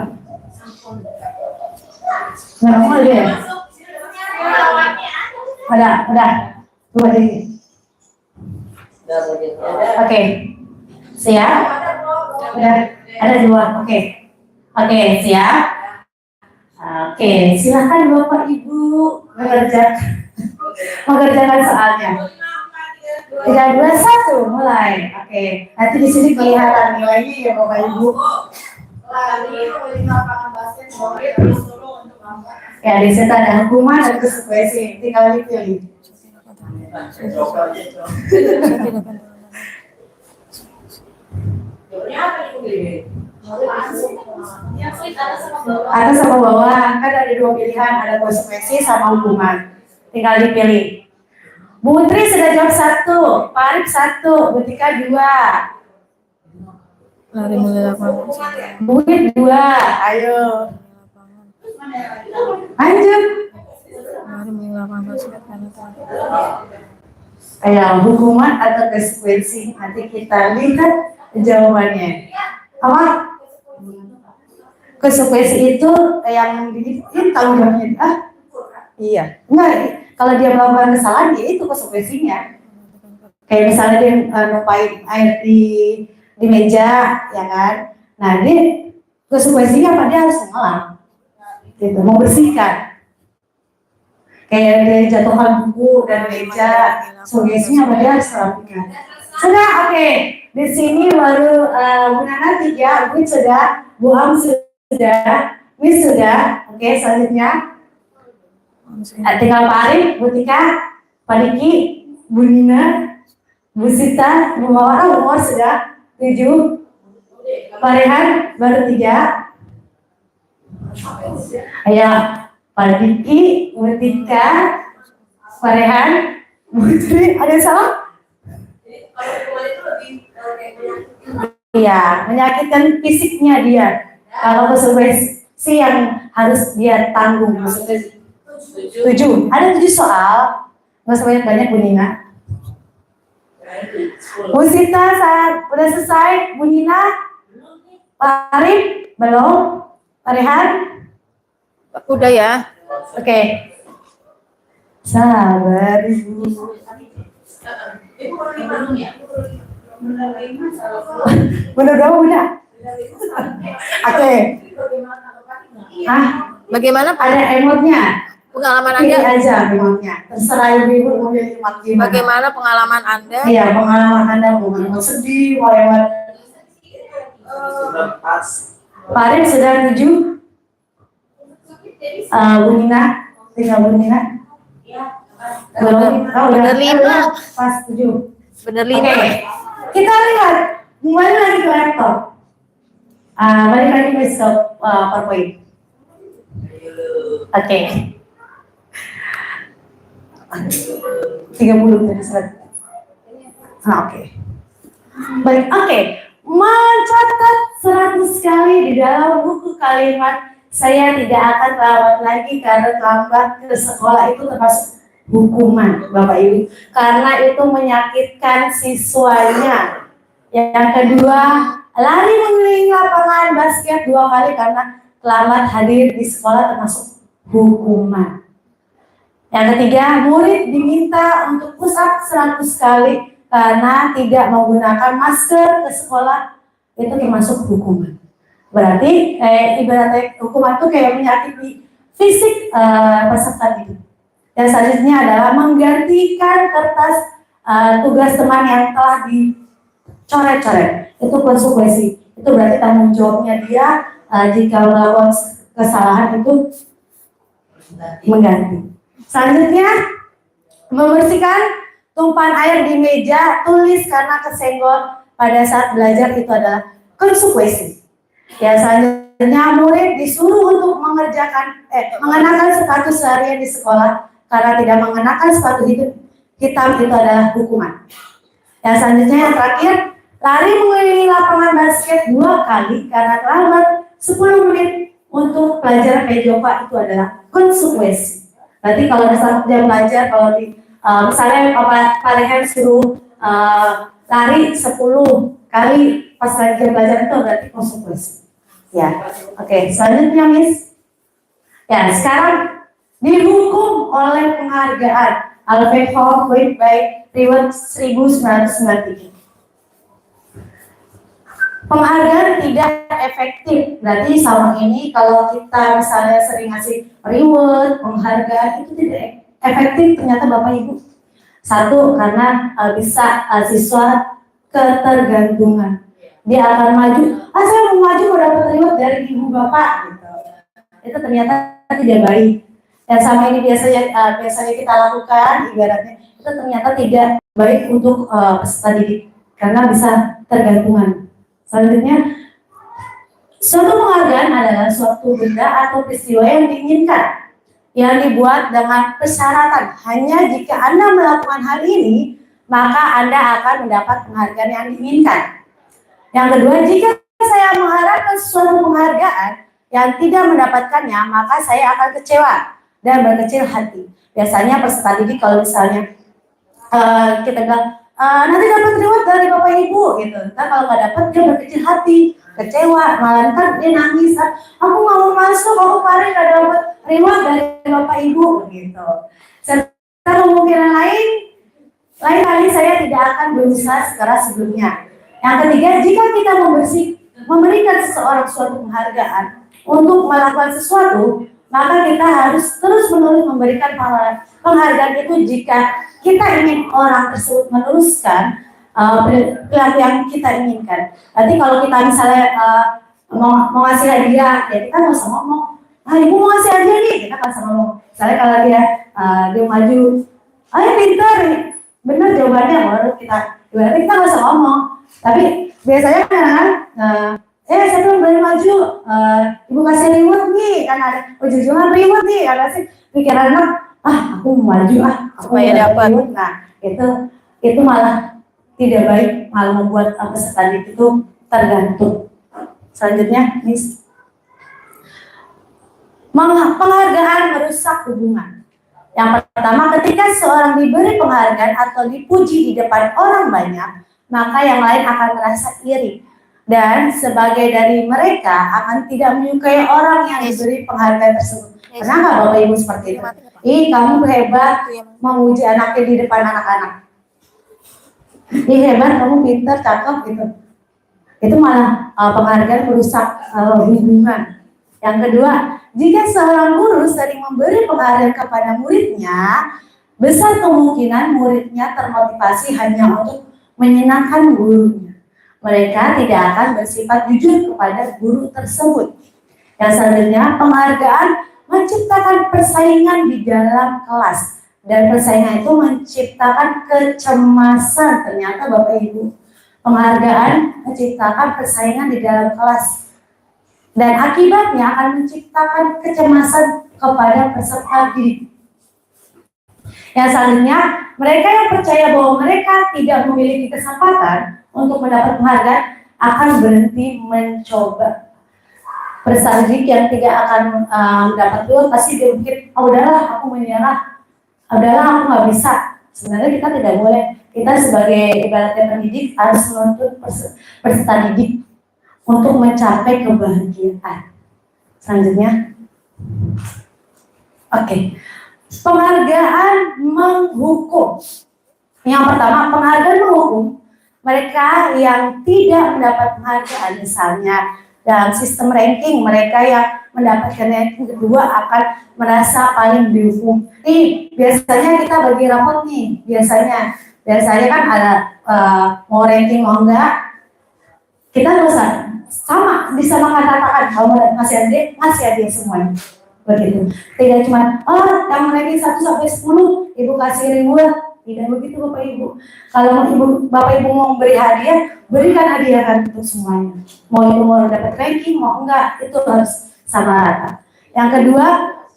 Nggak mau ada ya? Udah. Coba deh. Oke. Siap? Udah. Ada dua. Oke, siap? Oke, silakan Bapak Ibu mengerjakan soalnya. 3, 2, 1, mulai. Oke, nanti di sini kelihatan nilainya ya Bapak Ibu. Ya, di situ ada hukuman dan konsekuensi, tinggal dipilih. Atas sama bawah, kan ada dua pilihan, ada konsekuensi sama hukuman. Tinggal dipilih. Bu Putri sudah jawab 1, Pak Arif 1, Bu Tika 2. Lari mulai lapangan. Bu Wid 2, ayo. Lanjut. Lari mulai lapangan. Kayak hukuman atau konsekuensi, nanti kita lihat jawabannya. Apa? Konsekuensi itu yang tanggung jawabnya. Iya. Enggak, kalau dia melakukan kesalahan, ya itu konsekuensinya. Kayak misalnya dia numpain air di meja, ya kan? Nah, dia konsekuensinya apa? Dia harus mengelam, gitu, membersihkan. Kayak dia jatuhkan buku dan meja, konsekuensinya apa? Dia harus merapikan. Sudah, oke. Di sini baru Bu Nana 3, Bu sudah, Bu Am sudah, Miss sudah. Oke, selanjutnya. Tinggal Pak Arif, Bu Tika, Pak Diki, Bu Nina, Bu Sita, Bu Mawar, Bu Mawar sudah 7, Pak Rehan baru 3. Ayo, Pak Diki, Bu Tika, Pak Rehan, Bu Tri, ada yang salah? Iya, menyakitkan fisiknya dia. Kalau konsekuensi yang harus dia tanggung, maksudnya 7. Ada 7 soal. Nggak usah banyak-banyak Bu Nina. Bu Sita udah selesai. Bu Nina, Pak Arif belum. Pak Rehan Udah ya. oke. Sabar Ibu. Bener dong udah. Oke. Bagaimana Ada emotnya. pengalaman Pilih Anda? aja emotnya. Terserah Ibu mau pilih emot gimana. Bagaimana pengalaman Anda? Iya, pengalaman Anda mau emot sedih, mau emot. Pak Arif sudah 7. Bu Nina, tinggal Bu Nina. Belum. Oh, Bener 5. Pas 7. Bener Oke, 5. kita lihat mulai lagi ke laptop. Balik lagi ke stop PowerPoint. Oke. 30 tadi surat. Oke. Baik, oke. Mencatat 100 kali di dalam buku kalimat saya tidak akan terlambat lagi karena terlambat ke sekolah itu termasuk hukuman Bapak Ibu karena itu menyakitkan siswanya. Yang kedua, lari mengelilingi lapangan basket 2 kali karena terlambat hadir di sekolah termasuk hukuman. Yang ketiga, murid diminta untuk push up 100 kali karena tidak menggunakan masker ke sekolah, itu termasuk hukuman. Berarti ibaratnya hukuman itu kayak menyakiti fisik peserta didik. Dan selanjutnya adalah menggantikan kertas tugas teman yang telah dicoret-coret. Itu konsekuensi. Itu berarti tanggung jawabnya dia jika melakukan kesalahan itu mengganti. Selanjutnya, membersihkan tumpahan air di meja tulis karena kesenggol pada saat belajar, itu adalah konsekuensi. Ya, selanjutnya murid disuruh untuk mengenakan sepatu seharian di sekolah karena tidak mengenakan sepatu hitam, itu adalah hukuman. Yang selanjutnya yang terakhir, lari mengelilingi lapangan basket 2 kali karena terlambat 10 menit untuk pelajaran PJOPA, itu adalah konsekuensi. Berarti kalau misalnya dia belajar, kalau di misalnya Pak Leher suruh lari 10 kali pas lagi belajar, itu berarti konsekuensi. Ya, oke. Selanjutnya Miss. Ya, sekarang dihukum oleh penghargaan Alfred by Reward 1993. Penghargaan tidak efektif, berarti sama ini kalau kita misalnya sering ngasih reward, penghargaan, itu tidak efektif ternyata Bapak Ibu. Satu, karena bisa siswa ketergantungan. Dia akan maju, saya mau maju mau dapat reward dari ibu bapak, gitu. Itu ternyata tidak baik. Dan sama ini biasanya kita lakukan, ibaratnya itu ternyata tidak baik untuk peserta didik karena bisa tergantungan. Selanjutnya, suatu penghargaan adalah suatu benda atau peristiwa yang diinginkan, yang dibuat dengan persyaratan. Hanya jika Anda melakukan hal ini, maka Anda akan mendapat penghargaan yang diinginkan. Yang kedua, jika saya mengharapkan suatu penghargaan yang tidak mendapatkannya, maka saya akan kecewa dan berkecil hati. Biasanya peserta didik kalau misalnya kita bilang, nanti dapat reward dari Bapak Ibu gitu. Ntar kalau nggak dapat dia berkecil hati, kecewa, malah ntar dia nangis. Aku nggak mau masuk, aku kemarin nggak dapat reward dari Bapak Ibu gitu. Serta kemungkinan lain kali saya tidak akan berusaha sekeras sebelumnya. Yang ketiga, jika kita memberikan seseorang suatu penghargaan untuk melakukan sesuatu, maka kita harus terus-menerus memberikan penghargaan itu jika kita ingin orang tersebut meneruskan perilaku yang kita inginkan. Nanti kalau kita misalnya mau ngasih hadiah, ya kita nggak usah ngomong, ibu mau ngasih hadiah nih, kita nggak usah ngomong. Misalnya kalau dia maju, ayo pintar, benar jawabannya, baru kita nggak usah ngomong. Tapi biasanya kan, saya belum boleh maju, ibu kasih reward nih, kan ada ujung-ujungan reward nih, ada sih pikiran anak, aku mau maju, supaya dapat. Nah, itu malah tidak baik, malah membuat peserta didik itu tergantung. Selanjutnya, Miss. Penghargaan merusak hubungan. Yang pertama, ketika seorang diberi penghargaan atau dipuji di depan orang banyak, maka yang lain akan merasa iri. Dan sebagai dari mereka akan tidak menyukai orang yang diberi penghargaan tersebut. Pernah nggak Bapak Ibu seperti itu? Kamu hebat memuji anaknya di depan anak-anak. Hebat, kamu pintar, cakep gitu. Itu malah penghargaan merusak hubungan. Yang kedua, jika seorang guru sering memberi penghargaan kepada muridnya, besar kemungkinan muridnya termotivasi hanya untuk menyenangkan gurunya. Mereka tidak akan bersifat jujur kepada guru tersebut. Yang selanjutnya, penghargaan menciptakan persaingan di dalam kelas. Dan persaingan itu menciptakan kecemasan. Ternyata Bapak Ibu, penghargaan menciptakan persaingan di dalam kelas. Dan akibatnya akan menciptakan kecemasan kepada peserta didik. Yang selanjutnya, mereka yang percaya bahwa mereka tidak memiliki kesempatan untuk mendapat penghargaan akan berhenti mencoba. Peserta didik yang tidak akan mendapat reward pasti dia pikir, udahlah aku menyerah, udahlah aku nggak bisa. Sebenarnya kita tidak boleh. Kita sebagai ibaratnya pendidik harus menuntut peserta didik untuk mencapai kebahagiaan. Selanjutnya, oke, penghargaan menghukum. Yang pertama, penghargaan menghukum mereka yang tidak mendapat penghargaan, misalnya dalam sistem ranking, mereka yang mendapatkan ranking kedua akan merasa paling dihukum. Biasanya kita bagi rapot nih, biasanya kan ada mau ranking mau enggak, kita bisa disamakan katakan kalau masih ada semuanya. Begitu. Tidak cuma yang ranking 1 sampai 10 ibu kasih reward, tidak begitu Bapak Ibu. Kalau Bapak Ibu mau beri hadiah, berikan hadiah kan untuk semuanya. Mau itu mau dapat ranking mau enggak, itu harus sama rata. Yang kedua,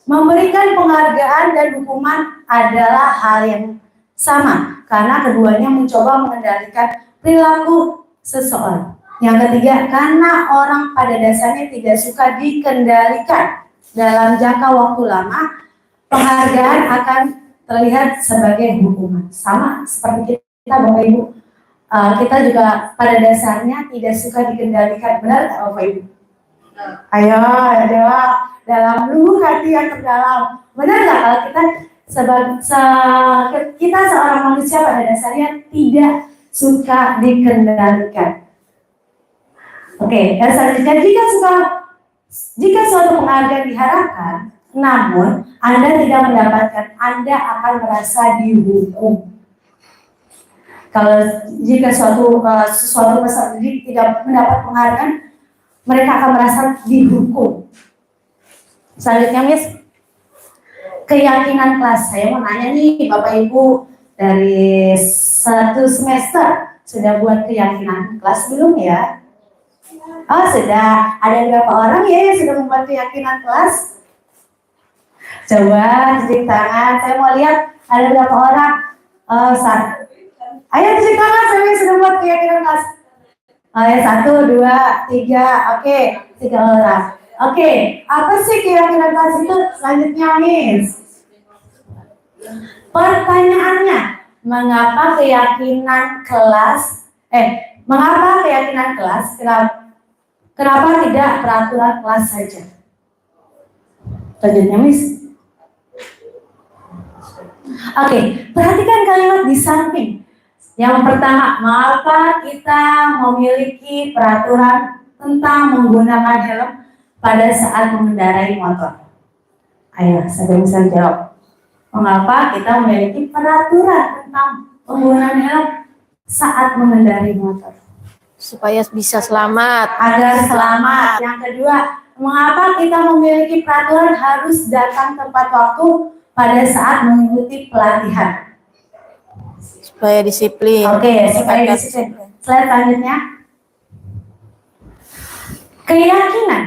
memberikan penghargaan dan hukuman adalah hal yang sama karena keduanya mencoba mengendalikan perilaku seseorang. Yang ketiga, karena orang pada dasarnya tidak suka dikendalikan dalam jangka waktu lama, penghargaan akan terlihat sebagai hukuman. Sama seperti kita Bapak Ibu, kita juga pada dasarnya tidak suka dikendalikan, benar nggak Bapak Ibu? Ayo, adalah dalam lubuk hati yang terdalam, benar nggak kalau kita seorang manusia pada dasarnya tidak suka dikendalikan. Oke, dan selanjutnya jika suatu penghargaan diharapkan, namun Anda tidak mendapatkan, Anda akan merasa dihukum. Kalau jika sesuatu peserta didik tidak mendapat penghargaan, mereka akan merasa dihukum. Selanjutnya, Miss, keyakinan kelas. Saya mau nanya nih, Bapak Ibu dari 1 semester sudah buat keyakinan kelas belum ya? Oh sudah, ada berapa orang ya yang sudah membuat keyakinan kelas? Coba tunjuk tangan, saya mau lihat ada berapa orang. Ayo tunjuk tangan, saya yang sudah membuat keyakinan kelas. Ya 1, 2, 3, oke, 3 orang. Oke, apa sih keyakinan kelas itu? Selanjutnya Miss. Pertanyaannya, mengapa keyakinan kelas Kenapa tidak peraturan kelas saja? Selanjutnya, Miss. Oke, perhatikan kalimat di samping. Yang pertama, mengapa kita memiliki peraturan tentang menggunakan helm pada saat mengendarai motor? Ayo, saya bisa jawab. Mengapa kita memiliki peraturan tentang penggunaan helm saat mengendarai motor? Supaya bisa selamat. Agar selamat. Yang kedua, mengapa kita memiliki peraturan harus datang tepat waktu pada saat mengikuti pelatihan? Supaya disiplin. Oke, supaya disiplin. Slide selanjutnya. Keyakinan,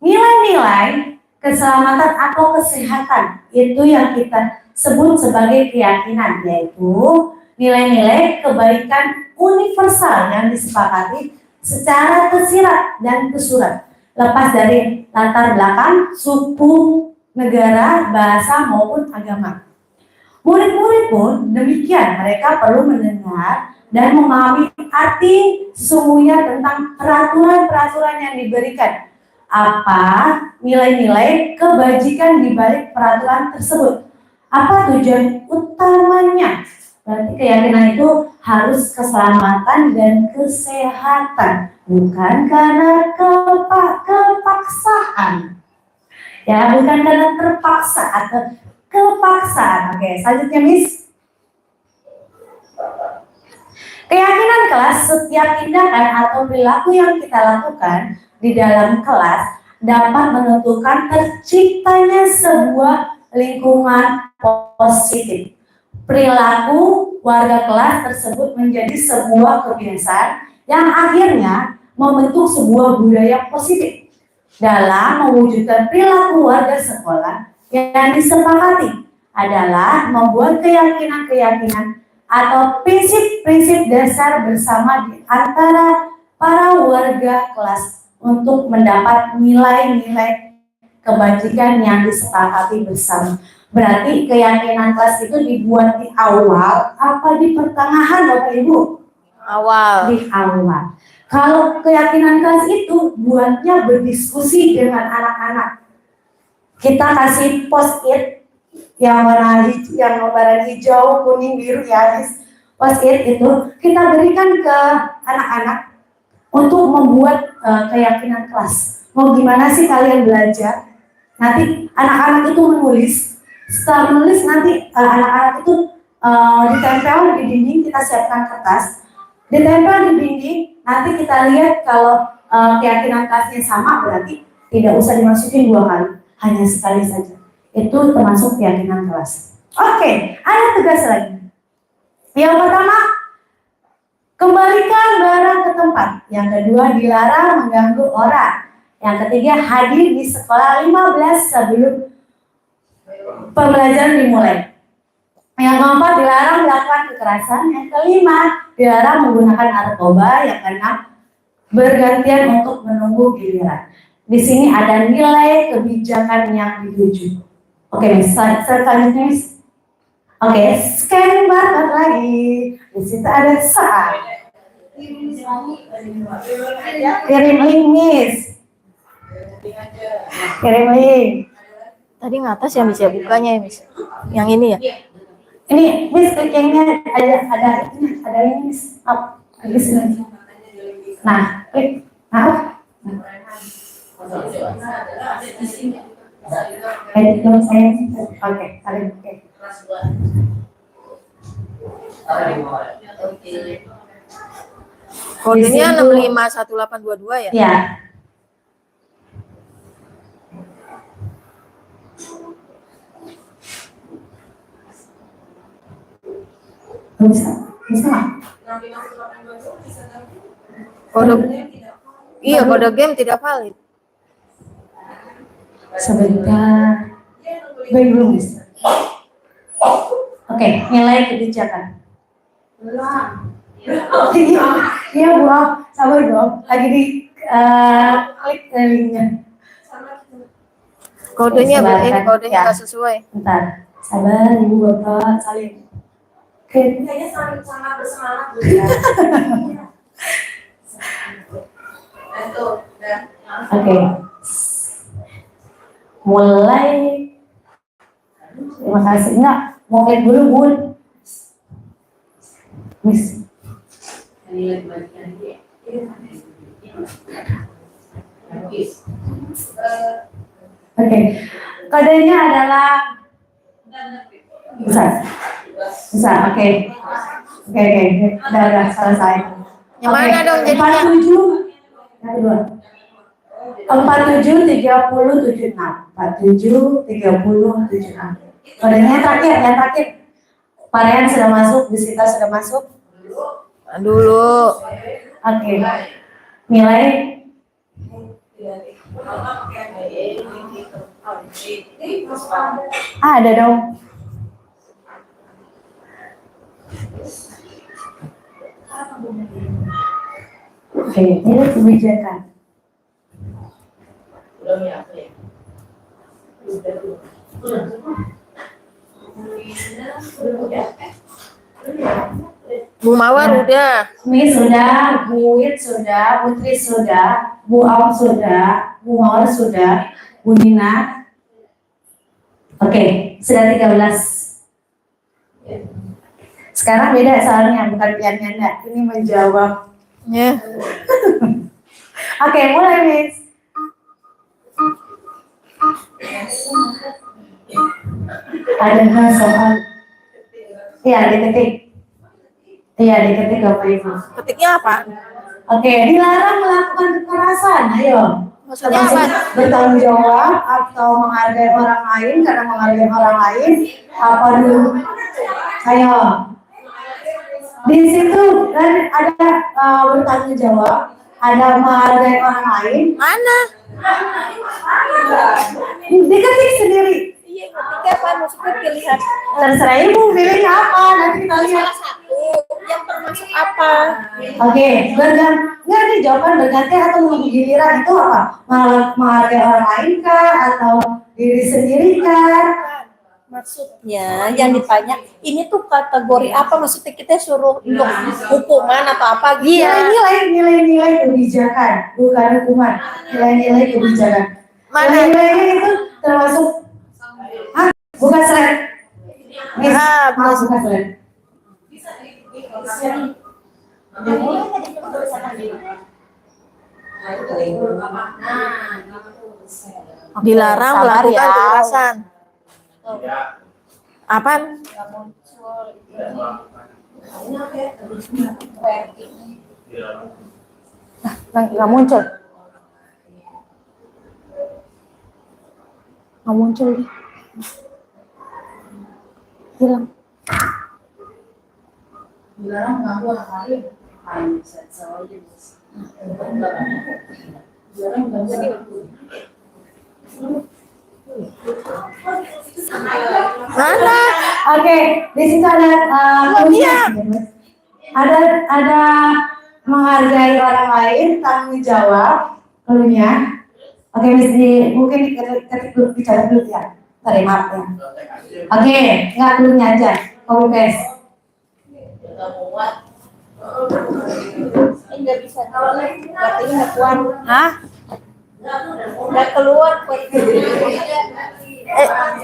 nilai-nilai keselamatan atau kesehatan itu yang kita sebut sebagai keyakinan, yaitu nilai-nilai kebaikan universal yang disepakati secara tersirat dan tersurat, lepas dari latar belakang, suku, negara, bahasa maupun agama. Murid-murid pun demikian, mereka perlu mendengar dan memahami arti sesungguhnya tentang peraturan-peraturan yang diberikan. Apa nilai-nilai kebajikan di balik peraturan tersebut? Apa tujuan utamanya? Berarti keyakinan itu harus keselamatan dan kesehatan, bukan karena kepaksaan. Ya, bukan karena terpaksa atau kepaksaan. Oke, selanjutnya Miss. Keyakinan kelas, setiap tindakan atau perilaku yang kita lakukan di dalam kelas dapat menentukan terciptanya sebuah lingkungan positif. Perilaku warga kelas tersebut menjadi sebuah kebiasaan yang akhirnya membentuk sebuah budaya positif dalam mewujudkan perilaku warga sekolah yang disepakati adalah membuat keyakinan-keyakinan atau prinsip-prinsip dasar bersama di antara para warga kelas untuk mendapat nilai-nilai kebajikan yang disepakati bersama. Berarti keyakinan kelas itu dibuat di awal apa di pertengahan Bapak Ibu? Awal. Di awal. Kalau keyakinan kelas itu buatnya berdiskusi dengan anak-anak. Kita kasih post-it yang warna hijau, kuning, biru ya, post-it itu kita berikan ke anak-anak untuk membuat keyakinan kelas. Mau gimana sih kalian belajar? Nanti anak-anak itu menulis. Setelah menulis nanti anak-anak itu ditempel di dinding, kita siapkan kertas, ditempel di dinding. Nanti kita lihat kalau keyakinan kelasnya sama, berarti tidak usah dimasukin 2 kali, hanya sekali saja. Itu termasuk keyakinan kelas. Oke, ada tugas lagi. Yang pertama, kembalikan barang ke tempat. Yang kedua, dilarang mengganggu orang. Yang ketiga, hadir di sekolah 15 sebelum pembelajaran dimulai. Yang keempat, dilarang melakukan kekerasan. Yang kelima, dilarang menggunakan narkoba. Yang keenam, bergantian untuk menunggu giliran. Di sini ada nilai kebijakan yang dituju. Oke, selanjutnya, Miss. Oke, scan barcode lagi. Di situ ada saat. Kirim link, Miss. Kirim link. Tadi ngatas ya Miss ya, bukanya ya Miss. Yang ini ya. Ini Miss kliknya ada ini Miss. Up, lagi sini. Nah, klik. Nah, edit dong saya. Oke, kalian oke. Kodenya 651822 ya? Ya. Bisa nggak? Kode iya, kode game tidak valid. Sebentar. Belum bisa. Oke, nilai kebijakan. Iya, Bu. Sabar, Bu. Lagi di klik linknya. Kodenya Sebentar, ini kodenya ya. nggak sesuai. Bentar. Sabar, Ibu Bapak salin. Oke. Kayaknya sangat bersemangat Bu. Oke. Mulai. Terima kasih. Enggak, mau klik dulu, Bun. Miss. Oke. Kodenya adalah bisa. Bisa, oke. Oke. Udah selesai. Yang mana dong jadinya? 47. Yang kedua. 47 30 76. 47 30 76. Kodenya yang terakhir. Varian sudah masuk, Bisita sudah masuk. Dulu. Oke. Nilai ada dong. Oke, nilai kebijakan. Bu Mawar udah. Miss sudah, Bu Wit sudah, Putri sudah, Bu Aum sudah, Bu Mawar sudah, Bu Nina. Oke, sudah 13. Sekarang beda soalnya, bukan pian-pian, ini menjawab. Ya. Oke, mulai Miss. Ada soal. Iya, diketik. Iya, diketik Bapak Ibu. Ketiknya apa? Oke, dilarang melakukan kekerasan. Ayo. Maksudnya Termasuk apa? bertanggung jawab atau menghargai orang lain karena menghargai orang lain. Apa dulu? Ayo. Di situ ada bertanggung jawab, ada menghargai orang lain. Mana? Diketik sendiri. Iya, ketiknya apa? Maksudnya pilihan. Terserah Ibu pilihnya apa, nanti kita lihat. Salah satu. Yang termasuk apa? Oke, nggak nih jawaban berganti atau menunggu giliran itu apa? Menghargai orang lain kah atau diri sendiri kah? Maksudnya yang ditanya ini tuh kategori apa? Maksudnya kita suruh untuk hukuman atau apa gitu? Iya, nilai-nilai kebijakan, bukan hukuman. Nilai-nilai kebijakan. Mana? Nilai-nilainya itu termasuk bukan slide. Bukan slide. Dilarang Sabar melakukan ya. kekerasan. Apaan? Nggak muncul. Nggak muncul deh. Hilang. Mana? Oke, di situ ada Iya. ada menghargai orang lain, tanggung jawab, klunya. Oke, mungkin ketik dulu bicara dulu ya. Sorry, maaf ya. Oke, nggak klunya aja, copy paste. Nggak bisa. Berarti nggak kuat. Hah? Nggak keluar.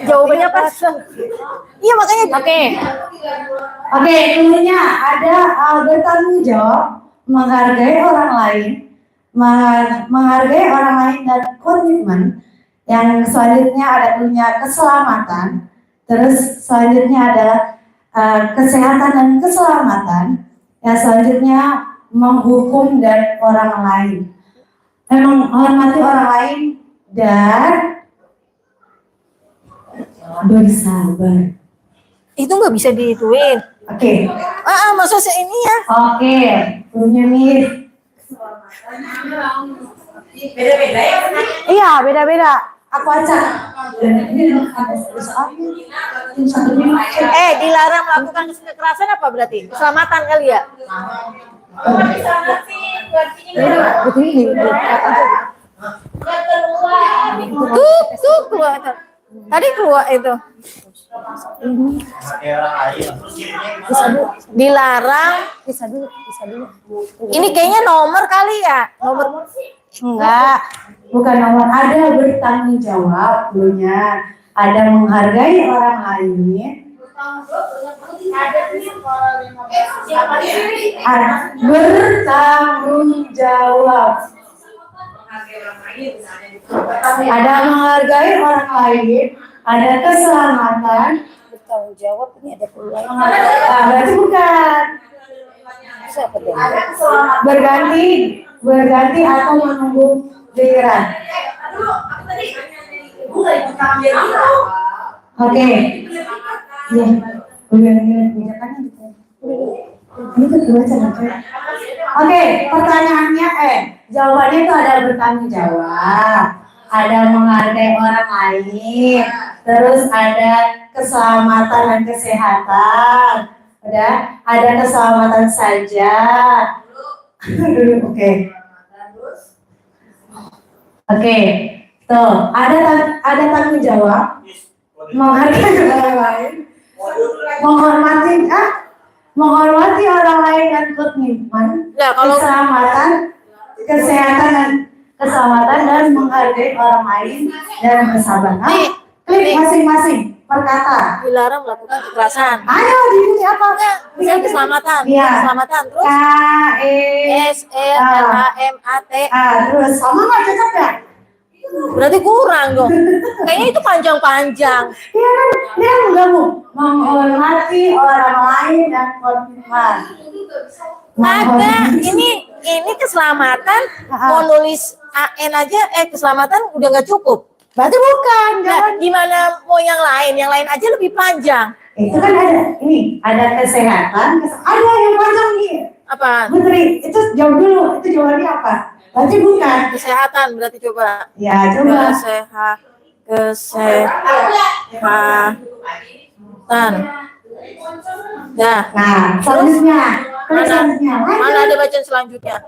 Jawabannya apa? Iya makanya. Oke, klunya ada bertanggung jawab, menghargai orang lain, menghargai orang lain dan komitmen. Yang selanjutnya ada klunya keselamatan. Terus selanjutnya adalah kesehatan dan keselamatan. Yang selanjutnya menghukum dan orang lain. Menghormati orang lain dan bersabar. Itu nggak bisa dihituin. Oke. Masa ini ya? Oke, punya nih. Beda-beda ya. Iya, beda-beda. Aku acak. Dilarang melakukan kekerasan apa berarti? Keselamatan kali ya? Tuh keluar. Tadi keluar itu. Dilarang. Bisa dulu. Ini kayaknya nomor kali ya? Nomor. Enggak, bukan nomor. Ada bertanggung jawab dulunya. Ada menghargai orang lain. Bertanggung jawab. Ada menghargai orang lain. Ada keselamatan. Bertanggung jawab ini ada peluang. Berarti bukan. Berganti atau menunggu giliran. Oke. Ya, kebijakannya gitu. Ini kedua cara. Oke, pertanyaannya jawabannya itu ada bertanggung jawab, ada menghargai orang lain, terus ada keselamatan dan kesehatan, ada keselamatan saja. Oke, tuh ada tanggung jawab, menghargai orang lain, menghormati orang lain dan komitmen, keselamatan, kesehatan dan keselamatan dan menghargai orang lain dan bersabar. Klik masing-masing perkata. Dilarang melakukan kekerasan. Ayo di sini apa? Bisa keselamatan. Iya. Keselamatan terus. KESLAMAT. Terus sama nggak cocok ya? Berarti kurang dong. Kayaknya itu panjang-panjang. Iya kan? Dia menggabung menghormati orang lain dan komitmen. Ada. Ini keselamatan. Mau nulis AN aja. Keselamatan udah nggak cukup. Berarti bukan. Nah, gimana mau yang lain? Yang lain aja lebih panjang. Itu kan ada. Ini ada kesehatan. Ada yang panjang nih. Apa? Putri, itu jawab dulu. Itu jawabannya apa? Berarti bukan. Kesehatan berarti coba. Ya, coba. Kesehatan. Nah, selanjutnya. Selanjutnya. mana ada bacaan selanjutnya?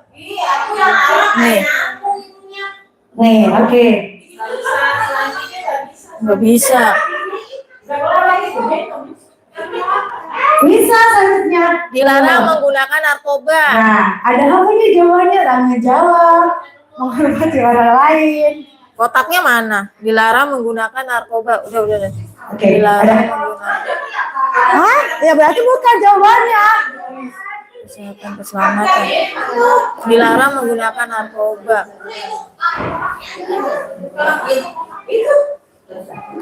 Nih, oke. nggak bisa. Bisa selanjutnya. Dilarang menggunakan narkoba. Nah, ada apa nih jawabannya? Tanggung jawab, menghormati orang lain. Kotaknya mana? Dilarang menggunakan narkoba. Udah. Oke, Dilarang ada. menggunakan Hah? Ya berarti bukan jawabannya. kesehatan keselamatan. Dilarang menggunakan narkoba.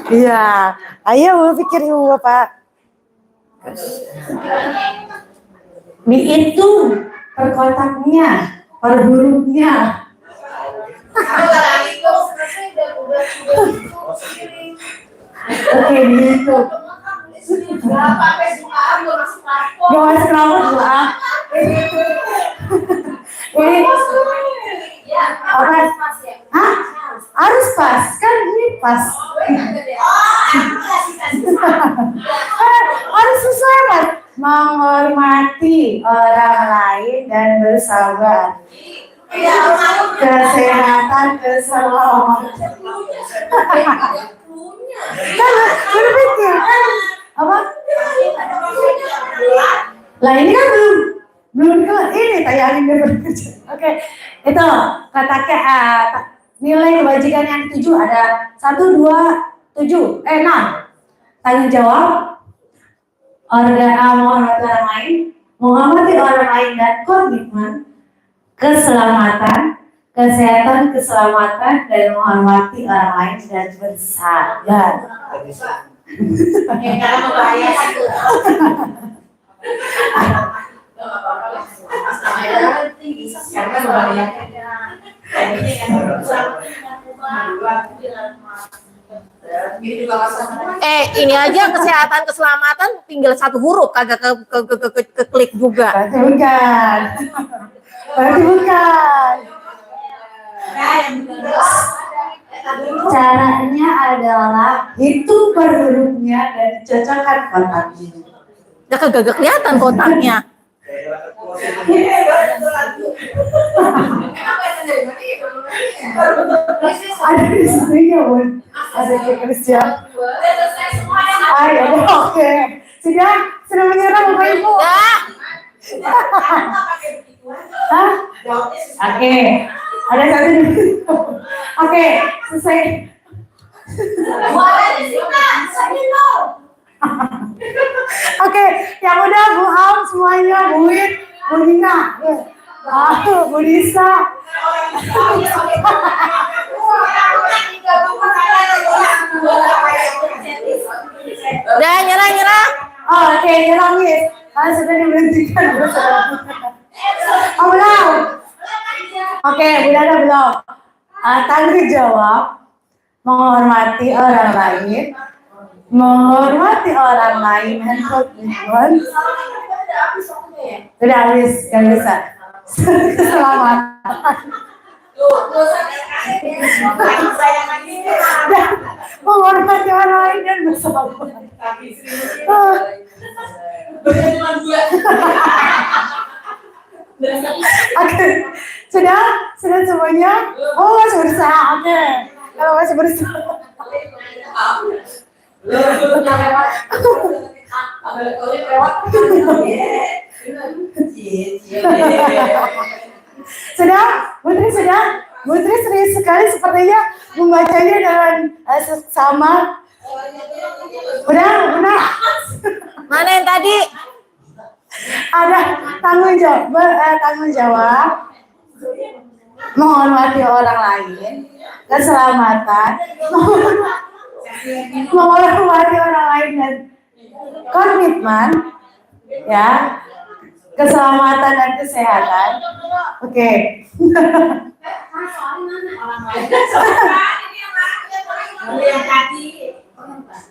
Iya. Ayo pikir ibu bapak. Dihitung per kotaknya, per hurufnya. Oke, dihitung. Gak masuk rambut lah. Ini apa? Hah? Harus pas, kan ini pas. Harus sesuai kan? Menghormati orang lain dan bersabar. Kesehatan, keselamatan. Kan berpikir kan apa? Lah ini kan belum ini tayangin dulu. Oke, itu kata nilai kebajikan yang 7 ada 1, 2, 7, 6. Tanggung jawab, menghormati orang lain, menghormati orang lain dan komitmen, keselamatan, kesehatan, keselamatan dan menghormati orang lain dan bersabar. Karena membahayakan tuh. Karena membahayakan. Ini aja kesehatan keselamatan tinggal 1 huruf kagak ke klik juga. Berarti bukan. Berarti bukan. Caranya adalah hitung per hurufnya dan cocokkan kotaknya. Ya kagak kelihatan kotaknya. Ada di sini ya bun. Ada checklist ya. Ayo, oke. Sudah menyerah bapak ibu. Ya. Hah? Oke. Ada satu di Oke, selesai. Oke, yang udah Bu Am semuanya, Bu Win, Bu Nina, Bu Nisa. Udah nyerah. Oke, nyerah Miss. Kalian sudah diberhentikan. Belum. Oke, udah belum. Tanggung jawab, menghormati orang lain, dan komitmen. Udah habis, gak bisa. Keselamatan. Menghormati orang lain dan bersabar. Oke, sudah semuanya? Oh, masih berusaha. Oke, kalau masih berusaha. Sudah? Putri serius sekali sepertinya membacanya dengan sama. Udah. Mana yang tadi? Ada tanggung jawab, menghormati orang lain, keselamatan, menghormati orang lain dan komitmen, ya, keselamatan dan kesehatan. Oke.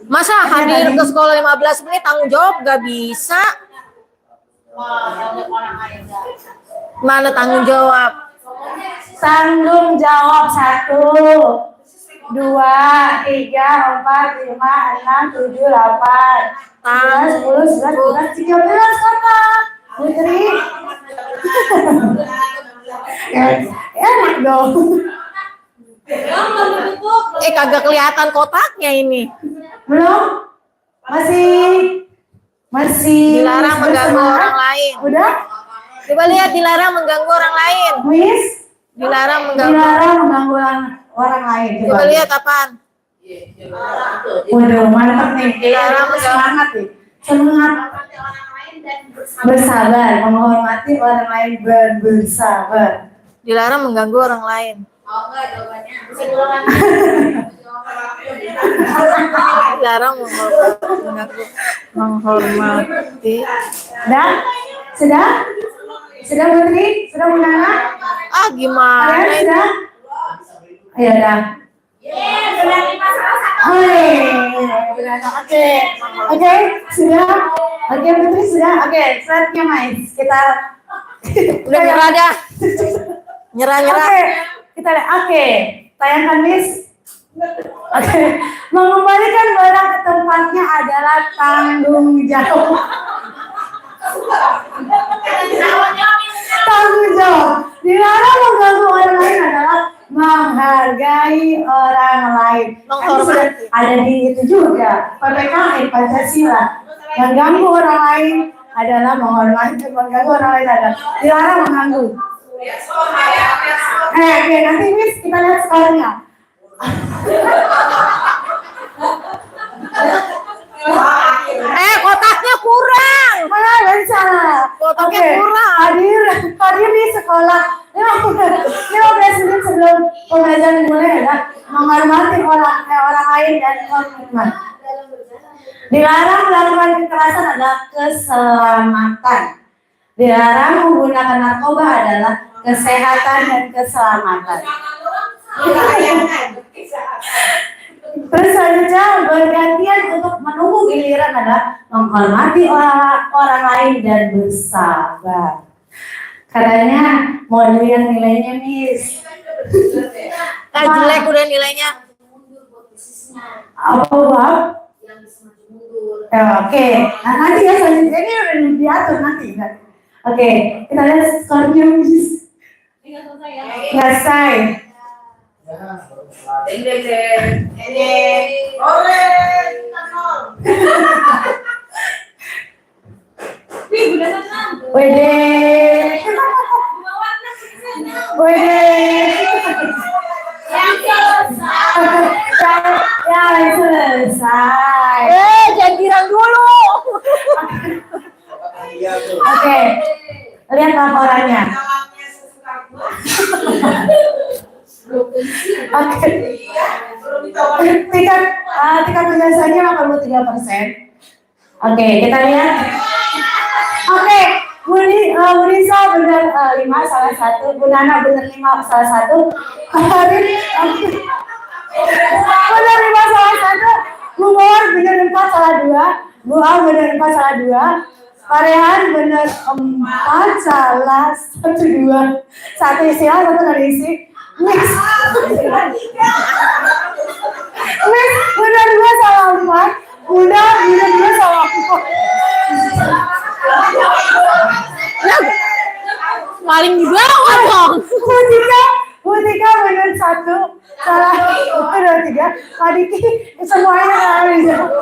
Masa hadir ke sekolah 15 menit tanggung jawab gak bisa? Mana tanggung jawab? Tanggung jawab 1, 2, 3, 4, 5, 6, 7, 8, 9, 10, 11, 12, 13 kotak. Putri. Enak dong. Kagak kelihatan kotaknya ini. Belum? Masih Masih Dilarang mengganggu bersemangat? orang lain. Udah? Coba lihat, dilarang mengganggu orang lain. Miss? Dilarang mengganggu. Dilarang mengganggu orang lain. Coba lihat apaan? Waduh, mantap nih. Dilarang bersemangat nih. Semangat. Bersabar, menghormati orang lain, bersabar. Dilarang mengganggu orang lain. Oh enggak jawabannya. Bisa diulang. Dilarang menghormati. Dan sudah? Sudah Putri? Sudah Munana? Ah, gimana Kalian ini? sudah? Ayo dah. Oke, oke, sudah. Oke Putri sudah. Oke, selanjutnya Mais. Kita Udah nyerah dah. Nyerah. Oke, kita lihat. Oke, tayangkan Miss. Oke, mengembalikan barang ke tempatnya adalah tanggung jawab. Tanggung jawab. Dilarang mengganggu orang lain adalah menghargai orang lain. Menghormati. Ada di itu juga. PPKN Pancasila. Mengganggu orang lain adalah menghormati. Mengganggu orang lain adalah dilarang mengganggu. Oke, nanti Miss kita lihat skornya. Kotaknya kurang. Mana dari sana? Kotaknya Oke, kurang. hadir di sekolah 15 menit sebelum pembelajaran dimulai adalah menghormati orang lain dan komitmen. Dilarang melakukan kekerasan adalah keselamatan. Dilarang menggunakan narkoba adalah kesehatan dan keselamatan. Terus selanjutnya bergantian untuk menunggu giliran adalah menghormati orang lain dan bersabar. Katanya mau lihat nilainya Miss. Jelek udah nilainya. Apa Bang? Oke. Nah, nanti ya selanjutnya ini udah diatur nanti kan. Oke, kita lihat skornya Miss. Nggak selesai. Wede. Ya selesai. Jangan bilang dulu. Oke, lihat laporannya. Oke. Tingkat penyelesaiannya 83%. Oke, kita lihat. Oke, Munisa benar 5 salah satu, Bu Nana benar 5 salah satu. Karin benar 5 salah satu. Bu Mawar benar 4 salah 2. Bu A benar 4 salah 2. Pak Rehan benar 4 salah 1 2. Satu istilah, satu nggak diisi. Miss benar 2 salah 4. Bunda benar 2 salah 4. Paling di bawah dong. Mutika benar 1 salah 2 3. Pak Diki semuanya salah dijawab.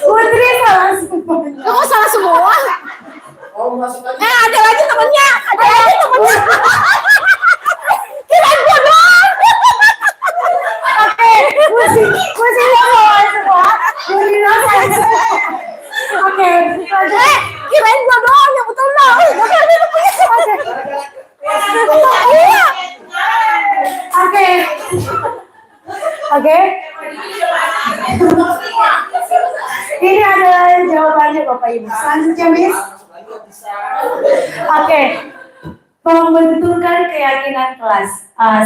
Putri salah semua. Kamu salah semua. Ada lagi temennya. Kirain gua doang. Oke, musinya salah semua. Munina salah semua. Oke, Kirain gua doang yang betul dong. Oke. Ini adalah jawabannya Bapak Ibu. Selanjutnya Miss. Oke. Pembentukan keyakinan kelas.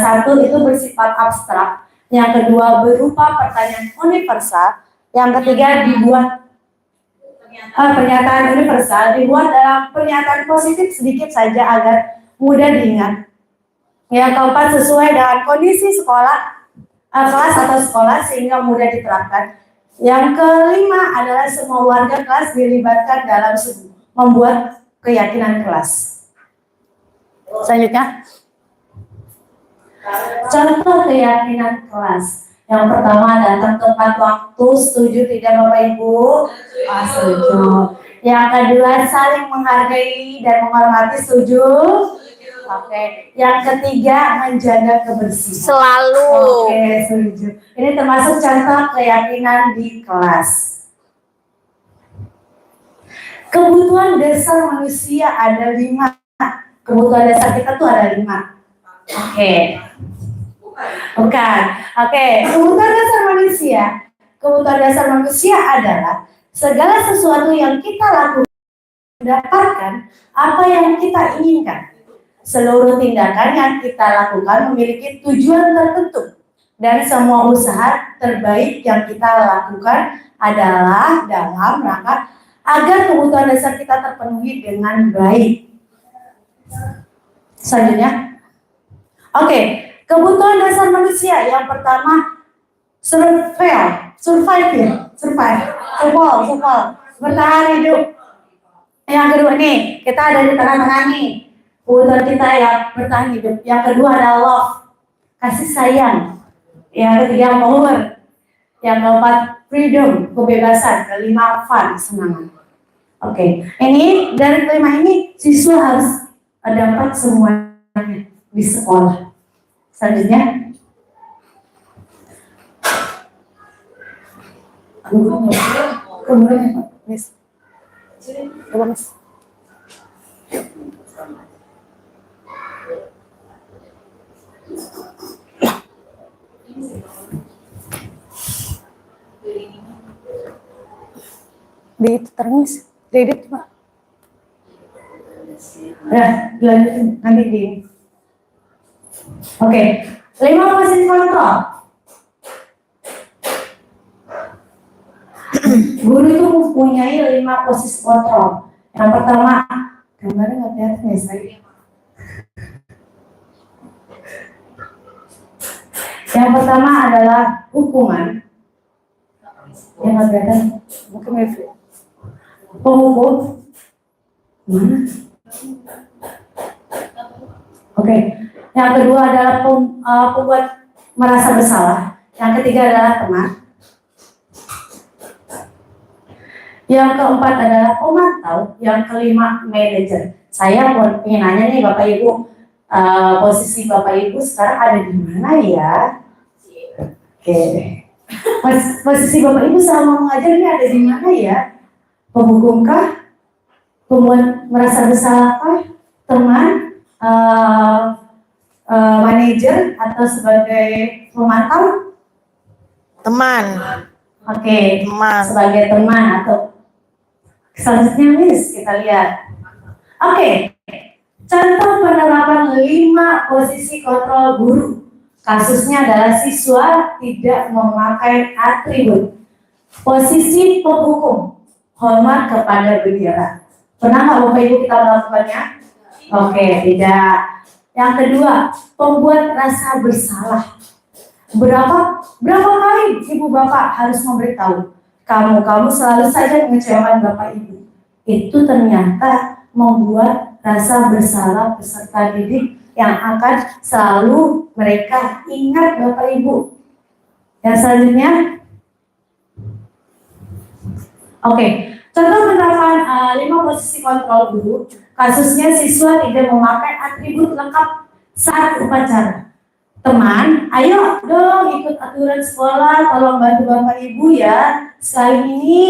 Satu itu bersifat abstrak. Yang kedua berupa pertanyaan universal. Yang ketiga dibuat pernyataan universal dibuat dalam pernyataan positif sedikit saja agar mudah diingat. Yang keempat sesuai dengan kondisi sekolah, kelas atau sekolah sehingga mudah diterapkan. Yang kelima adalah semua warga kelas dilibatkan dalam membuat keyakinan kelas. Selanjutnya, contoh keyakinan kelas. Yang pertama, datang tepat waktu. Setuju tidak Bapak Ibu? Setuju. Yang kedua, saling menghargai dan menghormati. Setuju? Oke. Yang ketiga, menjaga kebersihan. Selalu. Oke, setuju. Ini termasuk contoh keyakinan di kelas. Kebutuhan dasar manusia ada 5. Kebutuhan dasar kita tuh ada 5. Oke. Bukan. Oke. Kebutuhan dasar manusia. Kebutuhan dasar manusia adalah segala sesuatu yang kita lakukan mendapatkan apa yang kita inginkan. Seluruh tindakan yang kita lakukan memiliki tujuan tertentu. Dan semua usaha terbaik yang kita lakukan adalah dalam rangka agar kebutuhan dasar kita terpenuhi dengan baik. Selanjutnya, oke, kebutuhan dasar manusia yang pertama survive, bertahan hidup. Yang kedua nih, kita ada di tengah-tengah nih, kebutuhan kita yang bertahan hidup. Yang kedua adalah love, kasih sayang. Yang ketiga power. Yang keempat freedom, kebebasan. Kelima fun, semangat. Oke, ini dari kelima ini siswa harus dapat semuanya di sekolah. Selanjutnya, Miss. Coba, Miss. Di terus, diedit Pak. udah dilanjutin nanti di. Oke, 5 posisi kontrol. Guru itu mempunyai 5 posisi kontrol. Yang pertama, gambarnya nggak kelihatan ya saya. Yang pertama adalah hukuman. Yang nggak kelihatan, mungkin review. Penghukum. Mana? Oke. Yang kedua adalah pembuat merasa bersalah. Yang ketiga adalah teman. Yang keempat adalah pemantau. Yang kelima manajer. Saya mau ingin nanya nih Bapak Ibu, posisi Bapak Ibu sekarang ada di mana ya? Oke. Posisi Bapak Ibu selama mengajar ini ada di mana ya? Penghukumkah? Pembuat merasa bersalahkah? Teman? Manajer atau sebagai pemantau? Teman. Oke, Teman. sebagai teman atau selanjutnya Miss, kita lihat. Oke, contoh penerapan 5 posisi kontrol guru. Kasusnya adalah siswa tidak memakai atribut. Posisi penghukum, hormat kepada bendera. Pernah nggak Bapak Ibu kita melakukannya? Oke, tidak. Yang kedua, pembuat rasa bersalah. Berapa kali ibu bapak harus memberitahu kamu selalu saja mengecewakan bapak ibu. Itu ternyata membuat rasa bersalah peserta didik yang akan selalu mereka ingat bapak ibu. Yang selanjutnya, oke, contoh penerapan 5 posisi kontrol guru. Kasusnya siswa tidak memakai atribut lengkap saat upacara. Teman, ayo dong ikut aturan sekolah, tolong bantu bapak ibu ya. Sekali ini,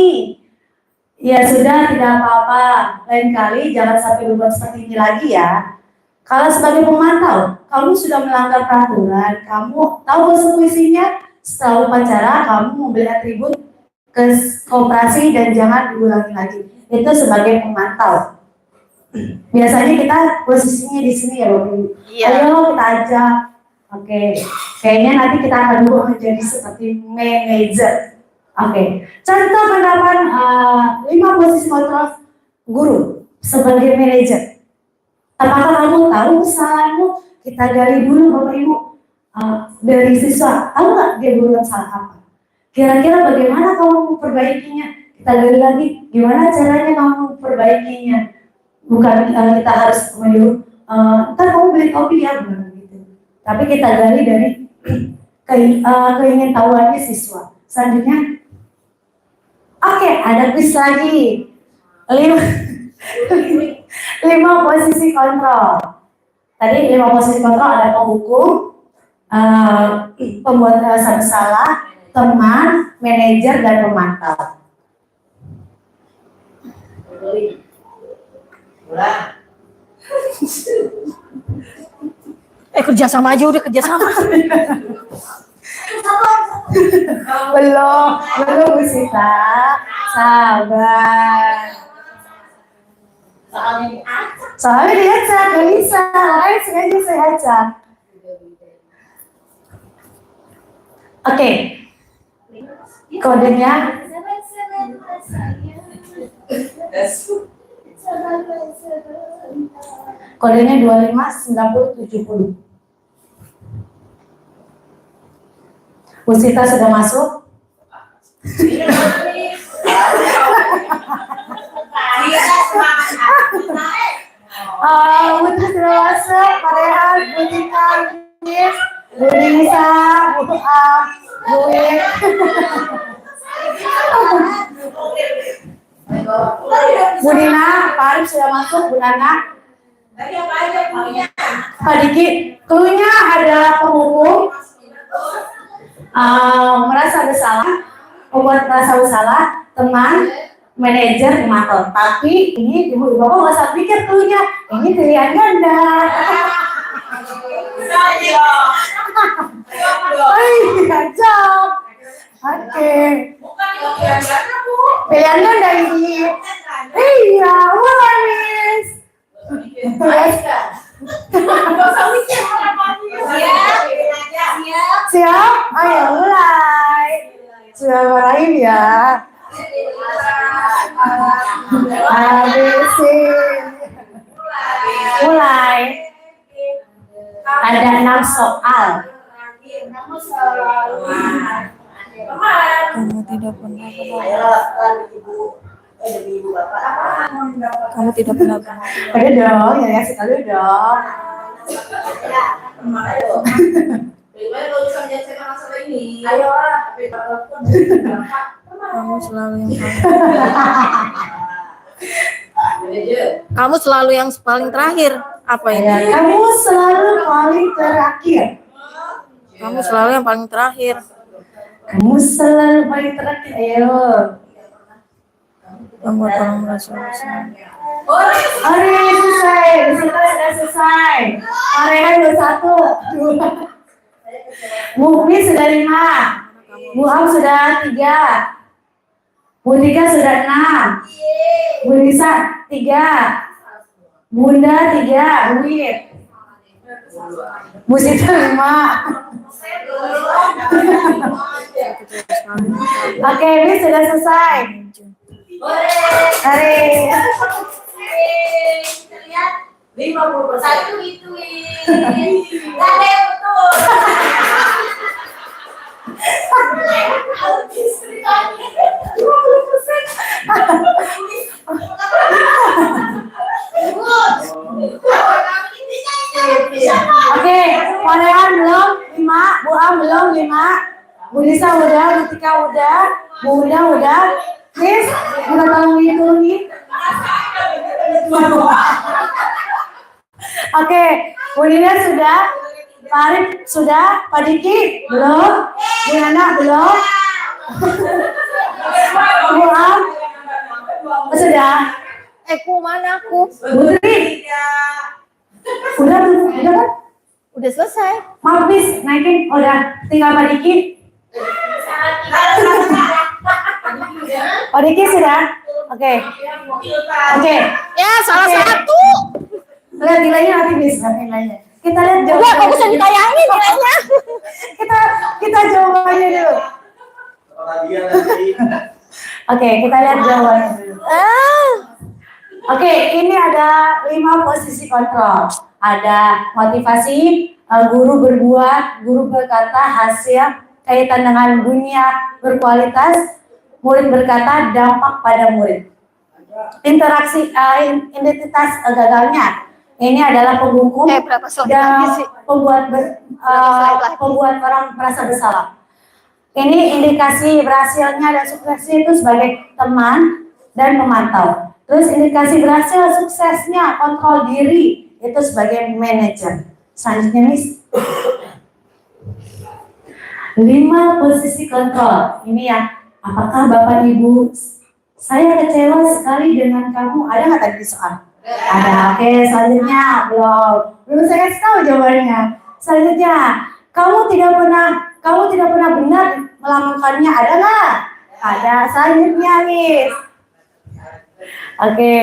ya sudah tidak apa-apa. Lain kali jangan sampai berbuat seperti ini lagi ya. Kalau sebagai pemantau, kamu sudah melanggar peraturan, kamu tahu konsekuensinya. Setelah upacara, kamu membeli atribut ke koperasi dan jangan diulangi lagi. Itu sebagai pemantau. Biasanya kita posisinya di sini ya Bapak Ibu. Iya. Ayo kita ajak. Oke, kayaknya nanti kita akan berubah menjadi seperti manajer. Oke, contoh penerapan 5 posisi kontrol guru sebagai manajer. Apakah kamu tahu kesalahanmu? Kita gali dulu Bapak Ibu dari siswa. Tahu nggak dia buat salah apa? Kira-kira bagaimana kamu memperbaikinya? Kita gali lagi. Gimana caranya kamu memperbaikinya? Bukan kita harus menyuruh, ntar kamu beli kopi ya, bukan gitu. Tapi kita gali dari keingintahuannya siswa. Selanjutnya, oke, ada quiz lagi. 5 posisi kontrol. Tadi 5 posisi kontrol ada penghukum, pembuat rasa bersalah, teman, manajer, dan pemantau. Kerja sama aja udah kerja sama. Belum Bu Sita. Sabar. Soalnya dia acak, gak bisa. Sengaja saya acak. Oke. Kodenya kodenya 259070. Bu Sita sudah masuk? Putri sudah masuk, Pak Rehan, Bu Tika, Bu Nisa, Bu Win. Bu Dina, Pak Arif sudah masuk, Bu Nana. Pak Diki, cluenya ada penghukum, merasa bersalah, membuat merasa bersalah, teman, manajer, pemantau. Tapi ini ibu bapak nggak usah pikir cluenya, ini pilihan ganda. Job. Oke. Pilihan ganda ini. Iya, mulai Miss. Siap? Ayo mulai. Sudah marahin ya. Habisin. Mulai. Ada 6 soal. Kamu tidak pernah Kamu tidak pernah Ada dong, ya sekali dong. Kamu selalu yang Kamu selalu yang paling terakhir. Apa ini? Kamu selalu paling terakhir. Kamu selalu yang paling terakhir. Kamu selalu paling terakhir. Ayo. Kamu tolong merasa bersalah. Oke, selesai. Kita sudah selesai. Parehan udah 1, 2. Mukmi sudah 5. Bu Am sudah 3. Bu Tika sudah 6. Bu Nisa 3. Bunda 3. Wit. Bu Sita 5. Oke, ini sudah selesai. Hari. 50% itu ada yang betul. Oke, Parehan belum 5, Bu Am belum 5, Bu Nisa udah, Bu Tika udah, Bu Uda udah, Miss, kita tolong dihitung nih. Oke, Bu Nina sudah, Pak Arif sudah, Pak Diki belum, Bu Nana belum, Bu Am sudah, Ku mana aku? Putri udah kan? Udah selesai. Maaf Miss, naikin udah, tinggal Pak Diki. Pak Diki sudah? Oke. Oke. Ya, salah Oke. satu. Lihat nilainya nanti Miss, lihat nilainya. Kita lihat Udah, jawabannya. kok bisa ditayangin nilainya? kita jawabannya dulu. Oke, kita lihat jawabannya dulu. Oke, ini ada 5 posisi kontrol. Ada motivasi, guru berbuat, guru berkata, hasil, kaitan dengan dunia berkualitas, murid berkata, dampak pada murid. Interaksi, identitas gagalnya. Ini adalah penghukum Berapa slide lagi dan sih? pembuat orang merasa bersalah. Ini indikasi berhasilnya dan suksesnya itu sebagai teman dan pemantau. Terus indikasi berhasil suksesnya kontrol diri itu sebagai manajer. Selanjutnya nih 5 posisi kontrol. Ini ya, apakah Bapak Ibu, saya kecewa sekali dengan kamu. Ada nggak tadi soal? Ada. Oke, selanjutnya belum saya kasih tahu jawabannya. Selanjutnya, kamu tidak pernah benar melakukannya. Ada nggak? Ada. Selanjutnya nih. Oke,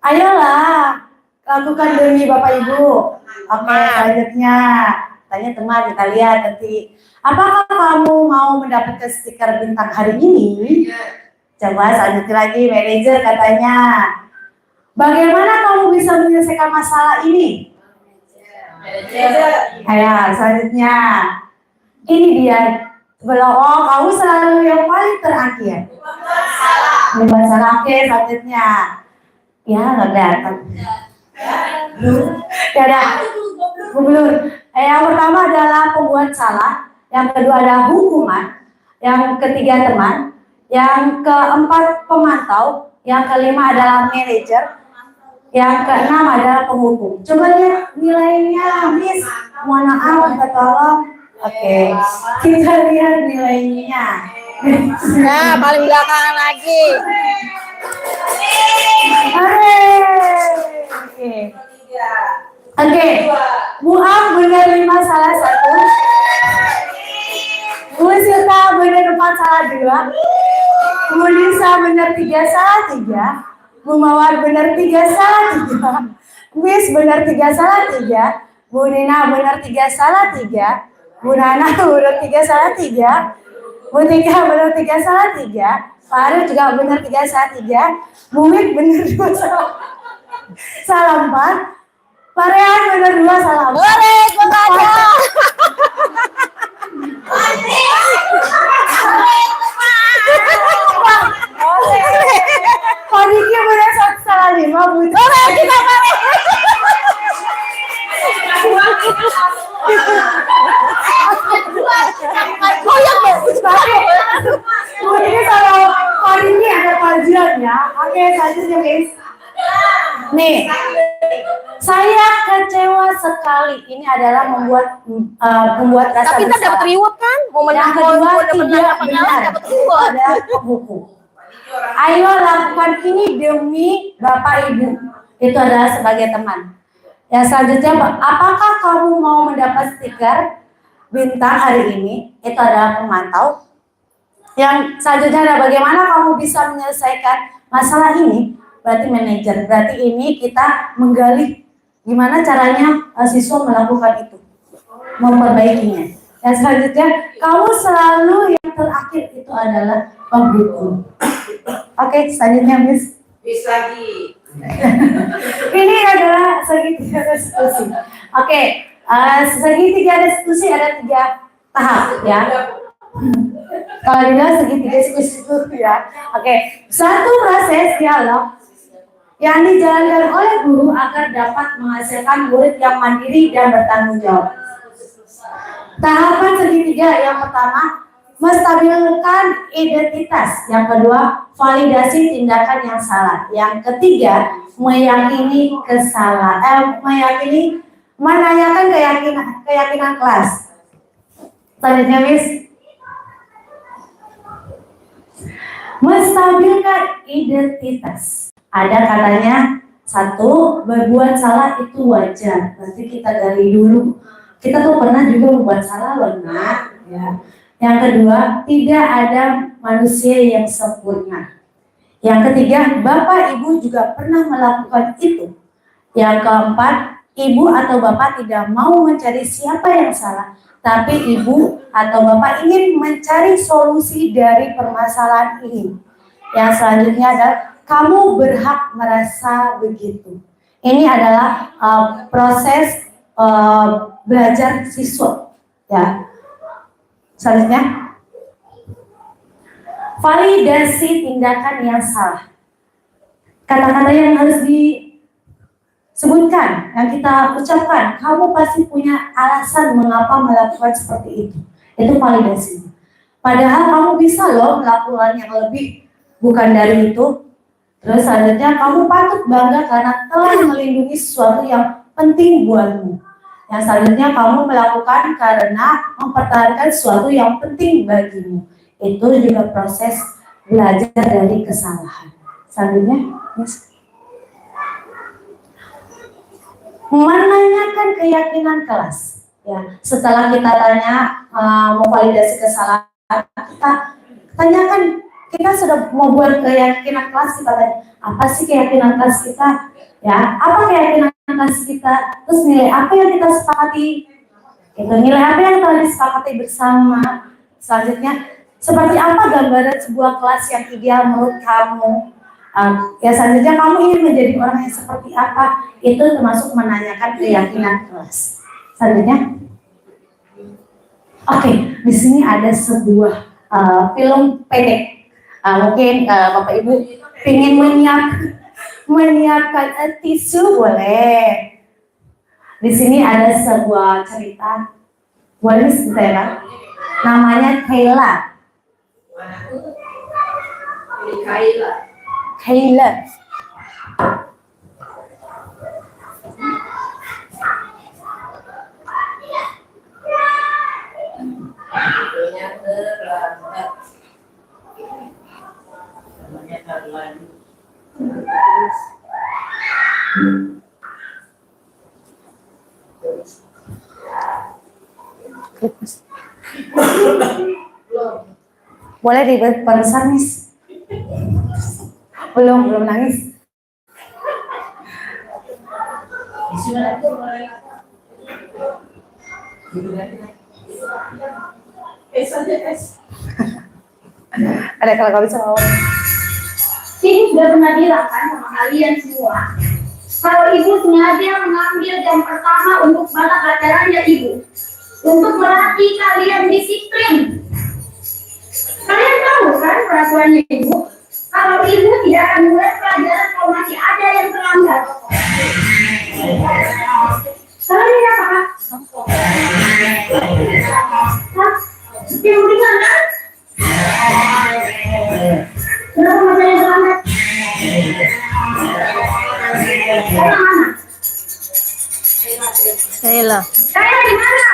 ayolah lakukan demi Bapak Ibu. Oke, selanjutnya tanya teman, kita lihat nanti. Apakah kamu mau mendapatkan stiker bintang hari ini? Coba selanjutnya lagi, manajer katanya. Bagaimana kamu bisa menyelesaikan masalah ini? Ya, selanjutnya. Ini dia. Oh, kamu selalu yang paling terakhir. Membuat salah. Oke, selanjutnya. Ya, nggak kelihatan. Ya, ada. Belum. Yang pertama adalah pembuat salah. Yang kedua adalah hukuman. Yang ketiga teman. Yang keempat pemantau. Yang kelima adalah manajer. Yang keenam adalah penghukum. Coba lihat nilainya, Miss. Mohon maaf, minta tolong. Oke, kita lihat nilainya. Nah, paling belakangan lagi. Oke, Bu Am benar 5 salah 1. Bu Sita benar 4 salah 2. Bu Nisa benar 3 salah 3. Bu Mawar benar 3 salah 3. Miss benar 3 salah 3. Bu Nina benar 3 salah 3. Bu Nana benar 3 salah 3. Bu Tika benar 3 salah 3. Pak Arif juga benar 3 salah 3. Bu Wik benar 2 salah 4. Pak Rehan benar 2 salah 4. Boleh, gue baca. Pak Diki benar 1 salah 5. Bu Boleh, kita balik. Oh ya, Bu ini kalau Pak Diki ada kajian ya. Oke, selanjutnya guys. Nih, saya kecewa sekali. Ini adalah membuat rasa Tapi kita bersalah. dapat reward kan? Momen Yang kedua tidak benar. dapat reward. Ada hukum. Ayo lakukan ini demi Bapak Ibu. Itu adalah sebagai teman. Yang selanjutnya, apakah kamu mau mendapat stiker bintang hari ini? Itu adalah pemantau. Yang selanjutnya adalah bagaimana kamu bisa menyelesaikan masalah ini? Berarti manajer. Berarti ini kita menggali gimana caranya siswa melakukan itu, memperbaikinya. Yang selanjutnya, kamu selalu yang terakhir itu adalah penghukum. Oke, selanjutnya Miss. Bis lagi. Ini adalah segitiga restitusi. Oke, segitiga restitusi ada 3 tahap ya. Kalau dibilang segitiga restitusi ya. Oke, satu proses dialog yang dijalankan oleh guru agar dapat menghasilkan murid yang mandiri dan bertanggung jawab. Tahapan segitiga yang pertama, menstabilkan identitas. Yang kedua, validasi tindakan yang salah. Yang ketiga, menanyakan keyakinan kelas. Selanjutnya, Miss. Menstabilkan identitas. Ada katanya, 1, berbuat salah itu wajar. Nanti kita gali dulu. Kita tuh pernah juga membuat salah loh, Nak. Ya. Yang kedua, tidak ada manusia yang sempurna. Yang ketiga, Bapak Ibu juga pernah melakukan itu. Yang keempat, Ibu atau Bapak tidak mau mencari siapa yang salah, tapi Ibu atau Bapak ingin mencari solusi dari permasalahan ini. Yang selanjutnya adalah kamu berhak merasa begitu. Ini adalah proses belajar siswa. Ya. Selanjutnya, validasi tindakan yang salah. Kata-kata yang harus sebutkan, yang kita ucapkan, kamu pasti punya alasan mengapa melakukan seperti itu. Itu validasi. Padahal kamu bisa loh melakukan yang lebih, bukan dari itu. Terus selanjutnya, kamu patut bangga karena telah melindungi sesuatu yang penting buatmu. Yang selanjutnya, kamu melakukan karena mempertahankan sesuatu yang penting bagimu. Itu juga proses belajar dari kesalahan. Selanjutnya, yes. Menanyakan keyakinan kelas. Ya, setelah kita tanya mau validasi kesalahan, kita tanyakan, kita sudah mau buat keyakinan kelas, kita tanya apa sih keyakinan kelas kita, ya apa keyakinan kelas kita, terus nilai apa yang kita sepakati, itu nilai apa yang telah disepakati bersama. Selanjutnya, seperti apa gambaran sebuah kelas yang ideal menurut kamu. Ya selanjutnya, kamu ingin menjadi orang yang seperti apa, itu termasuk menanyakan keyakinan kelas. Selanjutnya, oke, di sini ada sebuah film pendek. Mungkin Bapak Ibu ingin menyiapkan tisu, boleh. Di sini ada sebuah cerita, boleh sebentar ya, namanya Kayla. Kayla. Boleh diperbesar, Miss? Belum nangis. Ada kalau kau bisa ngomong. Ini sudah pernah bilang kan sama kalian semua, kalau ibu sengaja mengambil jam pertama untuk balap pelajarannya ibu, untuk melatih kalian disiplin. Kalian tahu kan peraturannya ibu? Kalau ibu tidak akan mulai pelajaran kalau masih ada yang terlambat. Kalian apa? Hah? Yang ringan kan? Kenapa masih ada yang terlambat? Saya mana? Kayla. Saya di mana?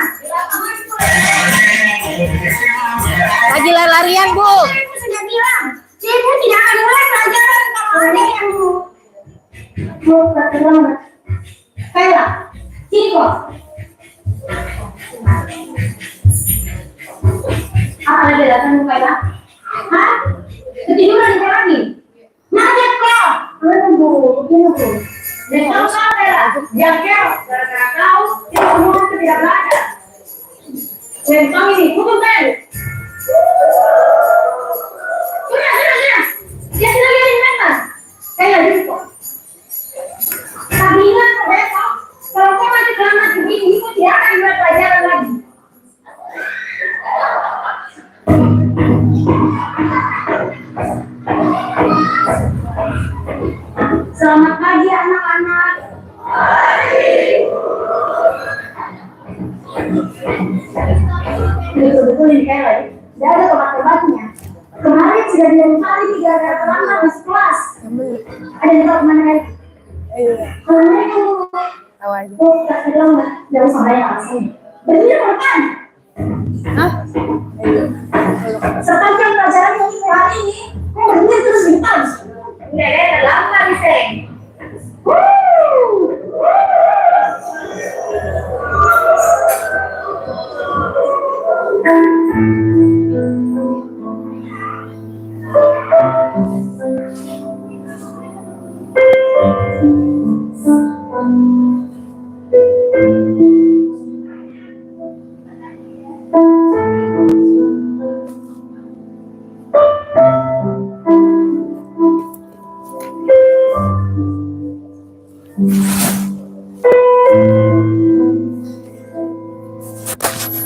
Lagi lari-larian, Bu. Ibu sudah bilang, ibu tidak akan mulai pelajaran kalau ada yang mau terlambat. Kayla, sini kok. Apa lagi datang Kayla? Hah? Ketiduran di lagi? Macet kok. Tunggu. Dan tahu kau Kayla, jangkel gara-gara kau kita semua tidak belajar. Dan kau ini putus kan? Sudah. Dia sudah lihat di mana? Kayla dulu kok. Tapi ingat kok besok, kalau kau masih selamat begini, ibu tidak akan buat pelajaran lagi. Selamat pagi anak-anak. Betul-betul ini Kayla, tidak ada tempat-tempatnya. Kemarin sudah 2 kali gara-gara terlambat masuk kelas. Ada yang tahu kemana kan? Kemana kamu? Tahu aja. Oh, kelas terlambat. Jangan sampai alasan. Benar kan? Hah? Sepanjang pelajaran yang kita hari ini, kok benar terus bintas? Nggak ada terlambat nih, Seng.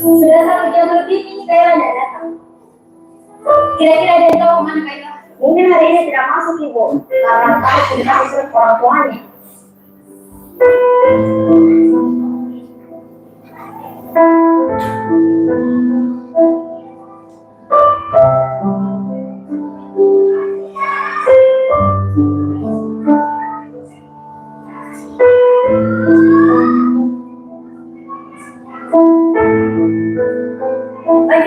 Sudah 1 jam lebih ini Kayla tidak datang. Kira-kira dia tahu kemana Kayla? Mungkin hari ini tidak masuk ibu, karena tahu tidak masuk orang tuanya. Bagi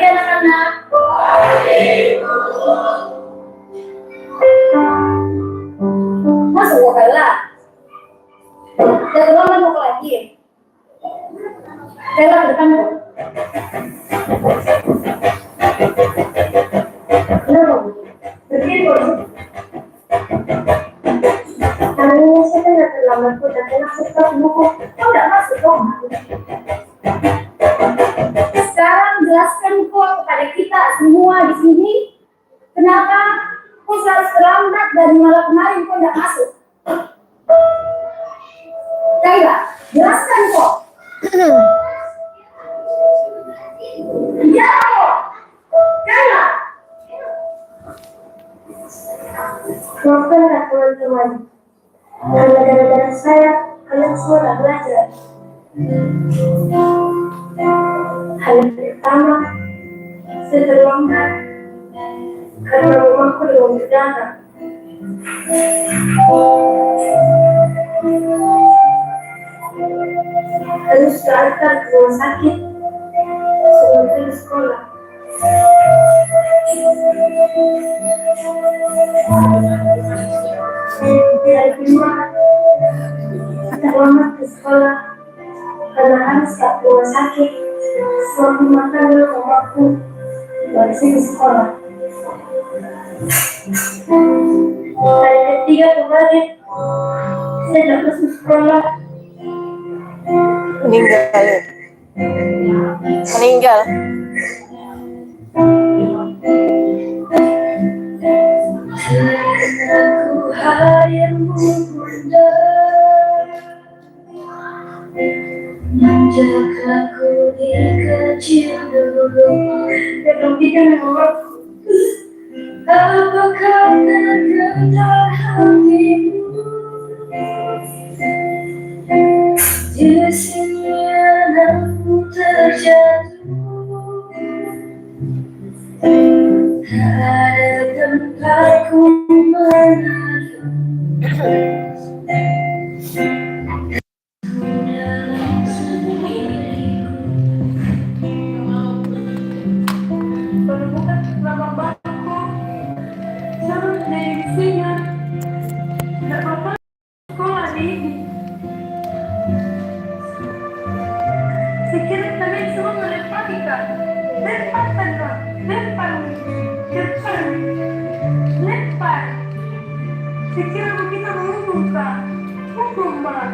anak-anak. Masuk ke dalam. Dan teman mau lagi. Dalam depan. Kenapa? Berdiri dulu. Namanya saya kan nggak terlambat pun dan masuk ke buku. Kok nggak masuk dong? Sekarang jelaskan kok kepada kita semua di sini kenapa kok harus terlambat dari malam kemarin kok nggak masuk? Kayla, jelaskan kok. Ya kok. Kayla. Maafkan teman-teman. Karena gara-gara saya kalian semua nggak belajar. Hal pertama, saya terlambat karena rumahku belum berjalan. Harus diantar ke rumah sakit sebelum ke sekolah. Hari kedua, terlambat ke sekolah karena harus ke rumah sakit. Sewaktu makan dulu waktu baru saya ke sekolah. Hari ketiga kemarin saya tidak masuk sekolah. Meninggal. Aku hayalmu bunda menjagaku di kecil dulu. Belum tidak menolakku. Apakah tergetar hatimu? Di sini anakku terjatuh. Tak ada tempatku mengalir. Sekira kita membuka hukuman.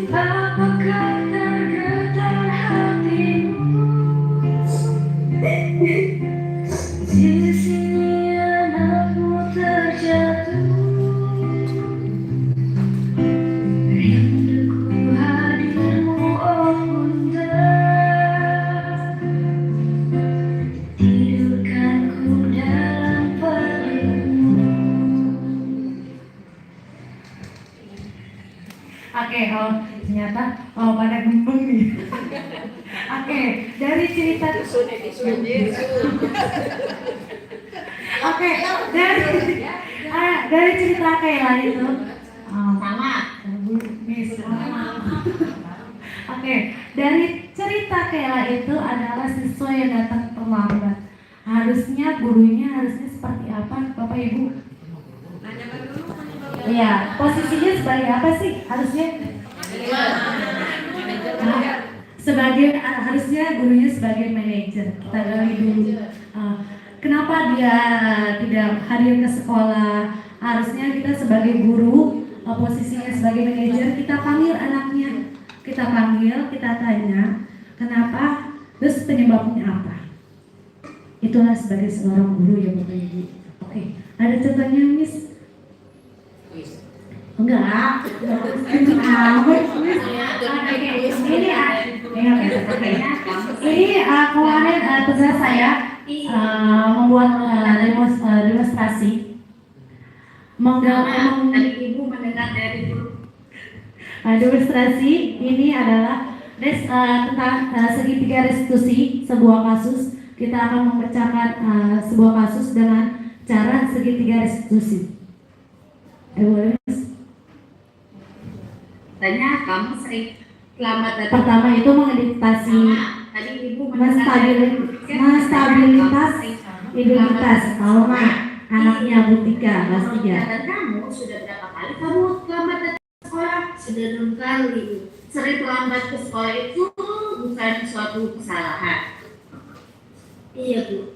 Apakah tergetar hatimu? Di sini anakmu terjatuh. Rinduku hadirmu, oh bunda. Tidurkanku dalam pelukmu. Oke, ternyata pada gembeng nih. Oke, dari cerita Oke, dari cerita Kayla itu sama Miss. Oke, dari cerita Kayla itu adalah siswa yang datang terlambat. Harusnya gurunya seperti apa, Bapak Ibu? Iya, posisinya sebagai apa sih harusnya? Harusnya gurunya sebagai manajer. Kita gali dulu. Kenapa dia tidak hadir ke sekolah? Harusnya kita sebagai guru, posisinya sebagai manajer, kita panggil anaknya. Kita panggil, kita tanya, kenapa? Terus penyebabnya apa? Itulah sebagai seorang guru ya Bapak Ibu. Oke, ada contohnya Miss? Enggak. Ini kemarin tugas saya membuat demonstrasi. Tadi Ibu mendengar dari guru. Demonstrasi ini adalah tentang segitiga restitusi sebuah kasus. Kita akan membacakan sebuah kasus dengan cara segitiga restitusi. Tanya, kamu sering selamat datang. Pertama itu mengeditasi Tadi Ibu stabilitas identitas Salma, anaknya Butika kelas 3. Dan kamu sudah berapa kali kamu selamat datang ke sekolah? Sudah 6 kali. Sering terlambat ke sekolah itu bukan suatu kesalahan. Iya, Bu.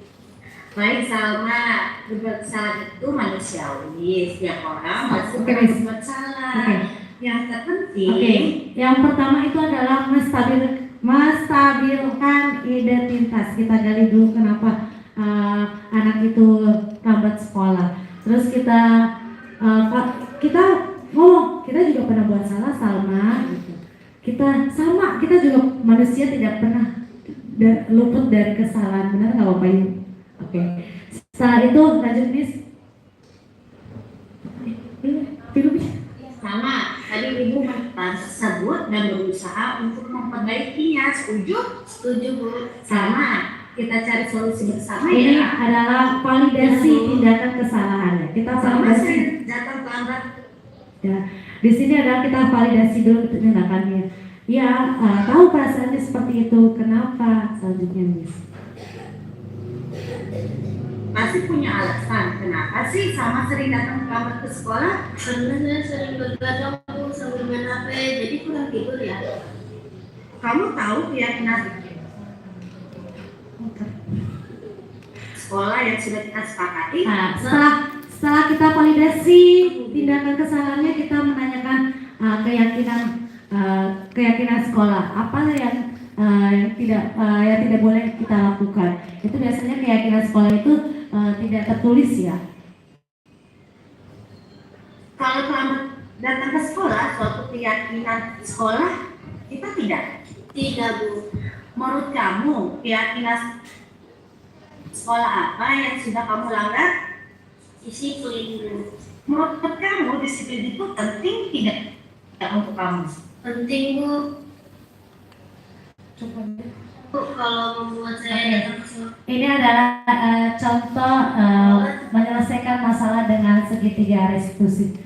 Baik, Salma, berbuat kesalahan itu manusiawi. Setiap orang pasti pernah berbuat salah. Yang terpenting, Yang pertama itu adalah menstabilkan identitas. Kita gali dulu kenapa anak itu lambat sekolah. Terus kita juga pernah buat salah, Salma. Gitu. Kita juga manusia tidak pernah luput dari kesalahan, benar nggak Bapak Ibu? Oke. Setelah itu lanjut Miss. sama tadi Ibu tersebut dan berusaha untuk memperbaikinya. Setuju? Setuju, Bu. Sama. Kita cari solusi bersama. Ini ya. adalah validasi tindakan kesalahan. Kita validasi. Datang terlambat. Ya, di sini adalah kita validasi dulu tindakannya. Ya, tahu perasaannya seperti itu. Kenapa? Selanjutnya, Miss. Pasti punya alasan. Kenapa sih sama sering datang terlambat ke sekolah? Karena saya sering bergadang sambil main HP, jadi kurang tidur ya. Kamu tahu keyakinan sekolah yang sudah kita sepakati? Nah, setelah kita validasi tindakan kesalahannya, kita menanyakan keyakinan sekolah. Apa yang tidak boleh kita lakukan? Itu biasanya keyakinan sekolah itu tidak tertulis ya. Kalau terlambat datang ke sekolah, suatu keyakinan sekolah, kita tidak. Tidak, Bu. Menurut kamu, keyakinan sekolah apa yang sudah kamu langgar? Disiplin, Bu. Menurut kamu, disiplin itu penting tidak untuk kamu? Penting, Bu. Bu, kalau membuat saya datang ke sekolah. Ini adalah contoh menyelesaikan masalah dengan segitiga restitusi.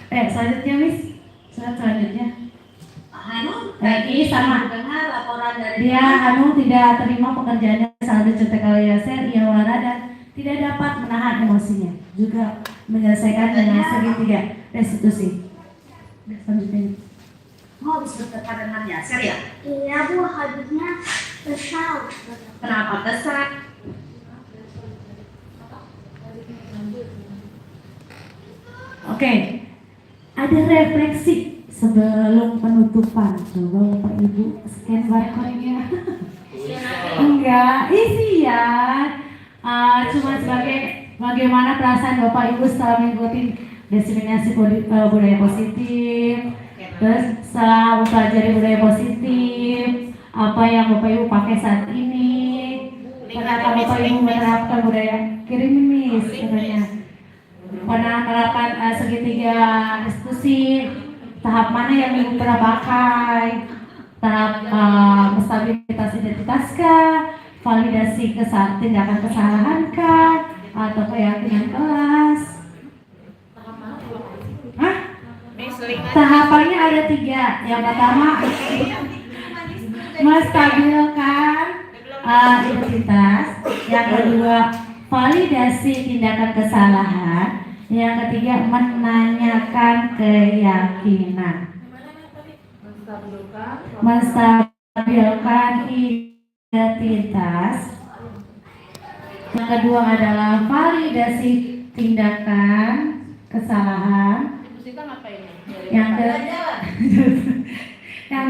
Selanjutnya, Miss. Selanjutnya. Hanum, Ini sama. dengar laporan dari Hanum tidak terima pekerjaannya saat dicetak oleh Yaser, ia marah dan tidak dapat menahan emosinya. Juga menyelesaikan dengan segitiga restitusi. Selanjutnya. mau habis bertengkar dengan Yaser ya? Iya Bu, habisnya kesal. Kenapa kesal? Oke, ada refleksi sebelum penutupan. Coba Bapak Ibu scan barcode-nya. Enggak, isian. Cuma sebagai bagaimana perasaan Bapak Ibu setelah mengikuti diseminasi budaya positif, terus setelah mempelajari budaya positif, apa yang Bapak Ibu pakai saat ini, kenapa Bapak Ibu menerapkan budaya kirim Miss katanya. Pernah menerapkan segitiga restitusi, tahap mana yang Ibu pernah pakai, tahap stabilitas identitas kah, validasi tindakan kesalahan kah, atau keyakinan kelas? Hah? Tahapannya ada 3. Yang pertama menstabilkan identitas, yang kedua validasi tindakan kesalahan, yang ketiga menanyakan keyakinan. Menstabilkan identitas, yang kedua adalah validasi tindakan kesalahan, yang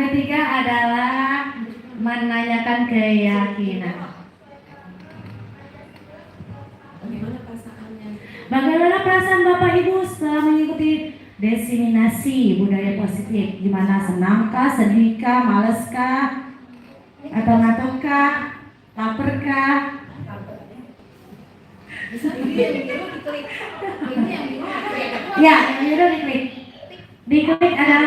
ketiga adalah menanyakan keyakinan. Bagaimana perasaan Bapak Ibu setelah mengikuti diseminasi budaya positif? Gimana, senangkah, sedihkah, maleskah, atau ngantukkah, laparkah? Ya, yang biru diklik. Diklik ada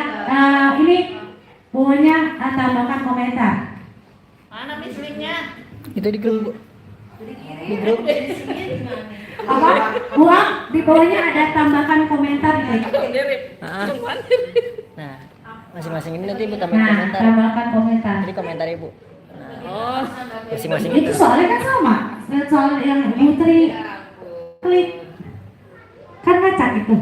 ini bawahnya tambahkan komentar. Mana mislingnya? Itu di grup, Bu. Di grup. Apa? Buang di bawahnya ada tambahkan komentar diklik. Ah. Nah, masing-masing ini nanti Ibu tambahin Nah, komentar. tambahkan komentar. Jadi komentar Ibu. Nah, masing-masing Itu soalnya kan sama. Soal yang Putri klik kan ngacak itu.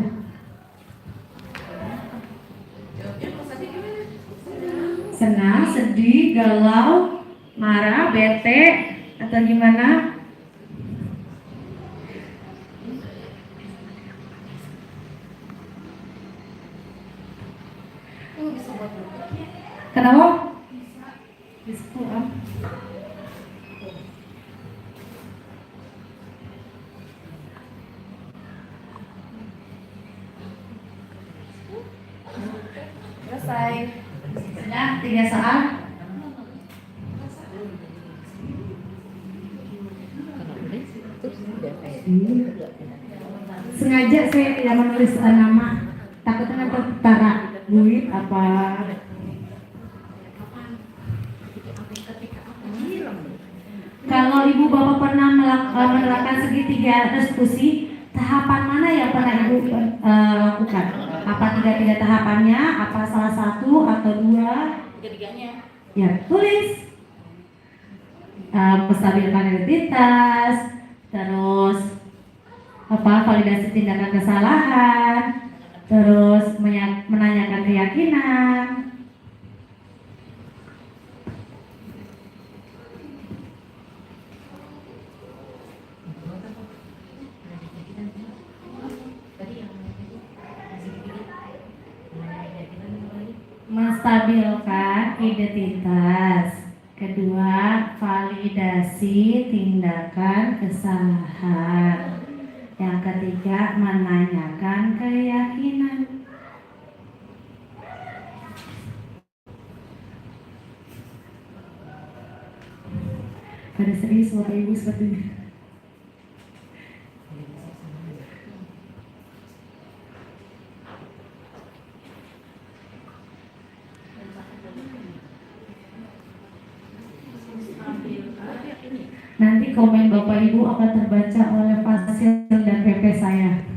Senang, sedih, galau, marah, bete, atau gimana? Kenapa? Bisa. Selesai. Sudah 3 soal. Sengaja saya tidak menulis nama, takutnya nanti tara duit apa. Kalau ibu bapak pernah menerapkan segitiga resolusi, tahapan mana yang pernah ibu lakukan? Apa tiga tahapannya? Apa salah satu atau 2? Tiga-tiganya. Ya, tulis. Menstabilkan identitas, terus validasi tindakan kesalahan, terus menanyakan keyakinan. Menstabilkan identitas. Kedua, validasi tindakan kesalahan. Yang ketiga, menanyakan keyakinan. Pada serius Bapak Ibu sepertinya. Nanti komen Bapak Ibu akan terbaca oleh Fasil dan PP saya.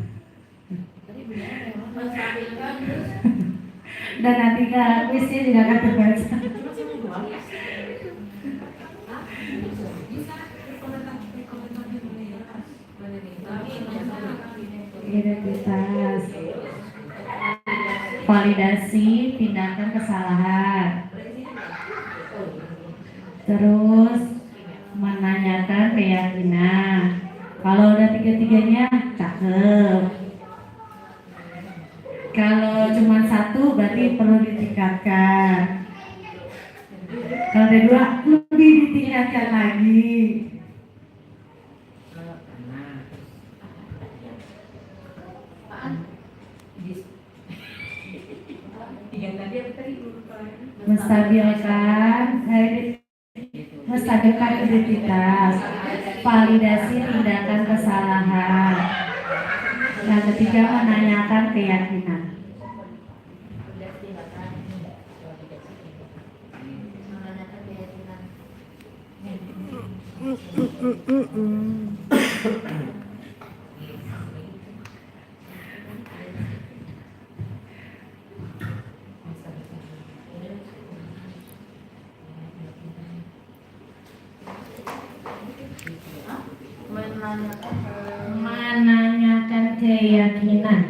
Dan nanti kuisnya juga akan terbaca. Identitas, validasi tindakan kesalahan, terus menanyakan keyakinan. Kalau udah tiga-tiganya cakep. Kalau cuma satu berarti perlu ditingkatkan. Kalau ada 2 lebih ditingkatkan lagi. Menstabilkan identitas, validasi tindakan kesalahan. Yang ketiga, menanyakan keyakinan. Menanyakan keyakinan.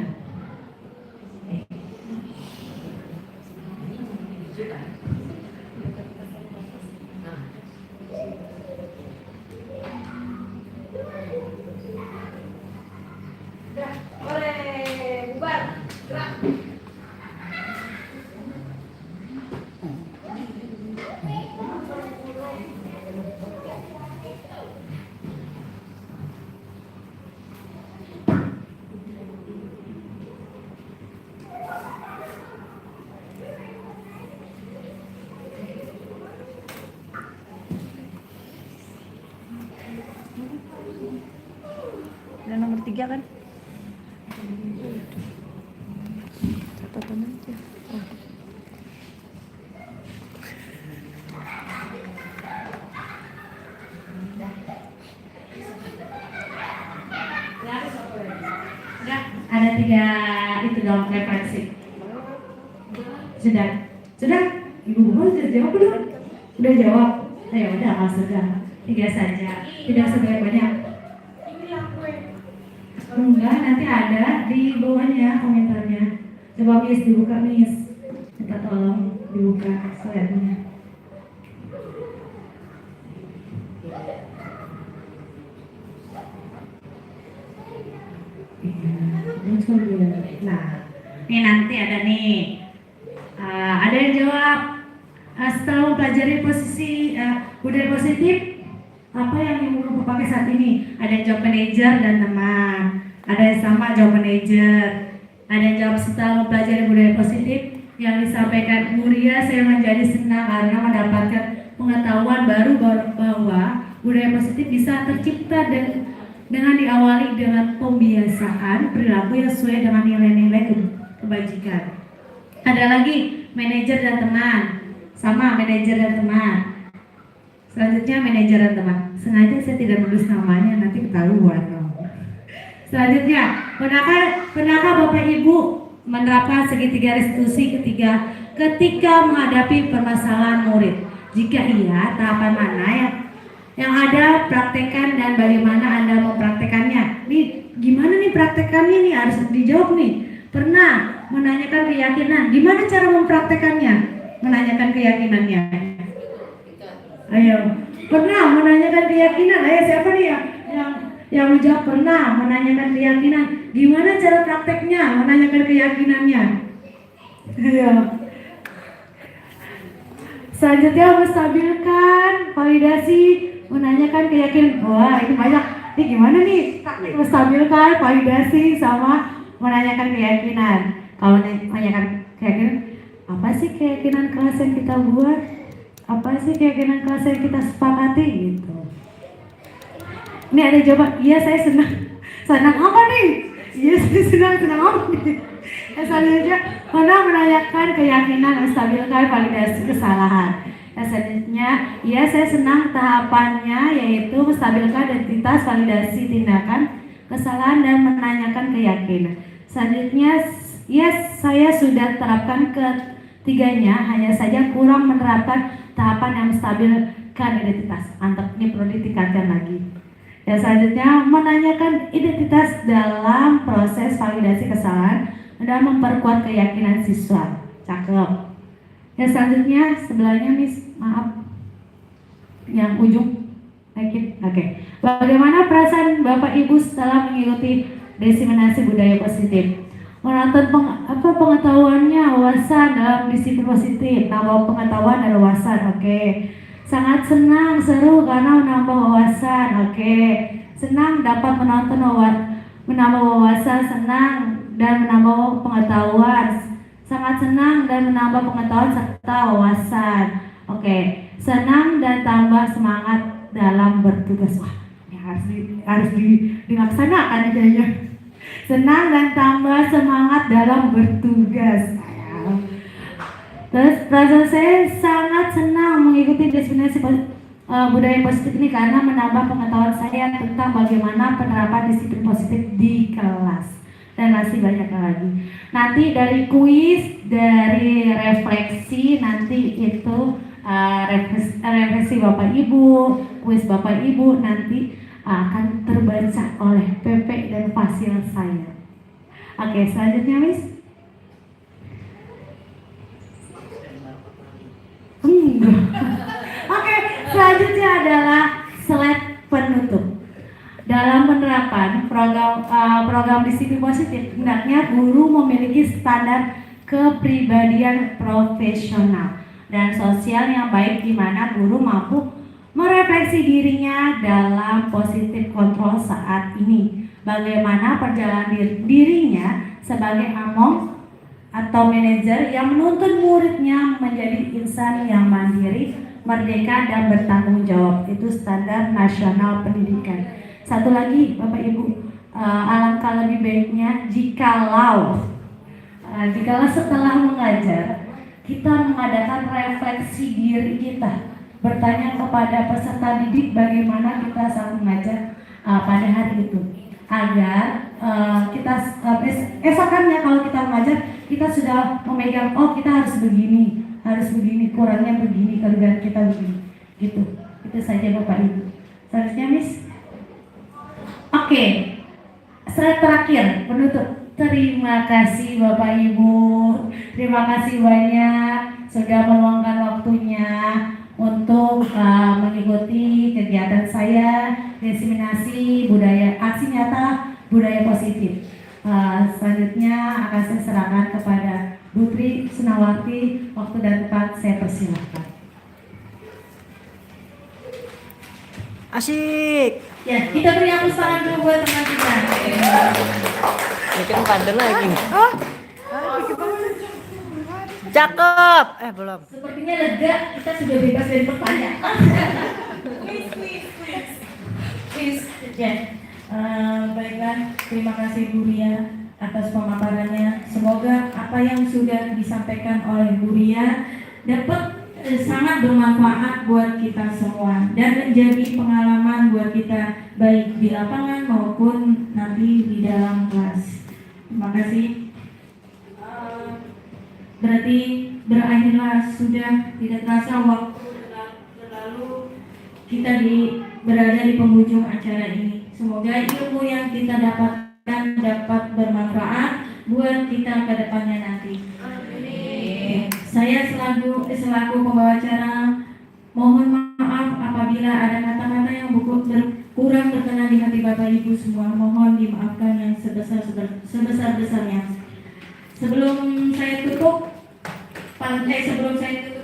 3 kan? Catatan aja. Oh. Sudah, ada 3 itu dalam referensi. Sudah, Ibu Guru sudah jawab belum? Udah jawab. Ya udah, kalau sudah 3 saja, tidak sebanyak. Enggak, nanti ada di bawahnya komentarnya. Coba Miss dibuka Miss, minta tolong dibuka slide-nya. Nah, ini nanti ada nih, ada yang jawab. Setelah mempelajari posisi budaya positif, apa yang Ibu pakai saat ini? Ada yang jawab manajer dan teman, ada yang sama jawab manajer, ada yang jawab setelah mempelajari budaya positif. Yang disampaikan Muria, saya menjadi senang karena mendapatkan pengetahuan baru bahwa budaya positif bisa tercipta dengan diawali dengan pembiasaan perilaku yang sesuai dengan nilai-nilai kebajikan. Ada lagi manajer dan teman, sama manajer dan teman. Selanjutnya manajer dan teman. Sengaja saya tidak menulis namanya, nanti ketahuan dong. Selanjutnya, pernahkah Bapak Ibu menerapkan segitiga restitusi ketika menghadapi permasalahan murid? Jika iya, tahapan mana yang ada praktekan dan bagaimana Anda mempraktekannya? Nih, gimana nih praktekannya nih? Harus dijawab nih. Pernah menanyakan keyakinan, gimana cara mempraktekannya? Menanyakan keyakinannya. Ayo, pernah menanyakan keyakinan? Ayo, siapa nih yang menjawab pernah menanyakan keyakinan? Gimana cara prakteknya menanyakan keyakinannya? Ayo. Selanjutnya menstabilkan validasi, menanyakan keyakinan. Wah, ini banyak. Ini gimana nih? Menstabilkan validasi sama menanyakan keyakinan. Kalau menanyakan keyakinan, apa sih keyakinan kelas yang kita buat? Apa sih keyakinan kelas yang kita sepakati gitu? Ini ada jawaban, iya saya senang. Senang apa nih? Iya saya senang apa nih? Selanjutnya, pernah menanyakan keyakinan, menstabilkan validasi kesalahan. Selanjutnya, iya saya senang tahapannya yaitu menstabilkan identitas, validasi tindakan, kesalahan dan menanyakan keyakinan. Selanjutnya, iya saya sudah terapkan ketiganya, hanya saja kurang menerapkan tahapan yang menstabilkan identitas. Mantap, ini perlu ditingkatkan lagi. Dan selanjutnya, menanyakan identitas dalam proses validasi kesalahan dan memperkuat keyakinan siswa. Cakep. Dan selanjutnya, sebelahnya Miss, maaf, yang ujung. Oke. Bagaimana perasaan Bapak Ibu setelah mengikuti diseminasi budaya positif? Menonton pengetahuannya, wawasan dalam disiplin positif, nambah pengetahuan dan wawasan. Oke. Sangat senang, seru karena menambah wawasan. Oke. Senang dapat menambah wawasan, senang dan menambah pengetahuan. Sangat senang dan menambah pengetahuan serta wawasan. Oke. Senang dan tambah semangat dalam bertugas. Wah, ini harus dilaksanakan kayaknya. Senang dan tambah semangat dalam bertugas. Terus perasaan saya sangat senang mengikuti diseminasi budaya positif ini karena menambah pengetahuan saya tentang bagaimana penerapan disiplin positif di kelas. Dan masih banyak lagi. Nanti dari kuis, dari refleksi, nanti itu refleksi Bapak Ibu, kuis Bapak Ibu nanti akan terbaca oleh PP dan fasil saya. Oke, selanjutnya Miss. Oke, selanjutnya adalah slide penutup. Dalam penerapan program disiplin positif, hendaknya guru memiliki standar kepribadian profesional dan sosial yang baik di mana guru mampu merefleksi dirinya dalam positif kontrol saat ini. Bagaimana perjalanan dirinya sebagai among atau manajer yang menuntun muridnya menjadi insan yang mandiri, merdeka dan bertanggung jawab. Itu standar nasional pendidikan. Satu lagi Bapak Ibu, alangkah lebih baiknya jikalau setelah mengajar kita mengadakan refleksi diri kita, bertanya kepada peserta didik bagaimana kita saat mengajar pada hari itu, agar kita esokannya kalau kita mengajar kita sudah memegang, oh kita harus begini, kurangnya begini, kelebihan kita begini, gitu. Itu saja Bapak Ibu. Selanjutnya Miss. Oke, slide terakhir penutup. Terima kasih Bapak Ibu, terima kasih banyak sudah meluangkan waktunya untuk mengikuti kegiatan saya diseminasi budaya aksi nyata budaya positif. Selanjutnya akan saya serahkan kepada Bu Tri Sunawarti, waktu dan tempat saya persilahkan. Asik. Ya, kita beri tepuk tangan dulu buat teman kita. Mungkin pada lagi. Oh. Cakep. Belum. Sepertinya lega, kita sudah bebas dari pertanyaan. Please. Ya. Baiklah, terima kasih Bu Ria atas pemaparannya. Semoga apa yang sudah disampaikan oleh Bu Ria dapat sangat bermanfaat buat kita semua dan menjadi pengalaman buat kita baik di lapangan maupun nanti di dalam kelas. Terima kasih. Berarti berakhirlah sudah, tidak terasa waktu berlalu, kita berada di penghujung acara ini. Semoga ilmu yang kita dapatkan dapat bermanfaat buat kita ke depannya nanti. Saya selaku pembawa acara mohon maaf apabila ada kata-kata yang kurang berkenan di hati Bapak Ibu semua. Mohon dimaafkan yang sebesar-besarnya. Sebelum saya tutup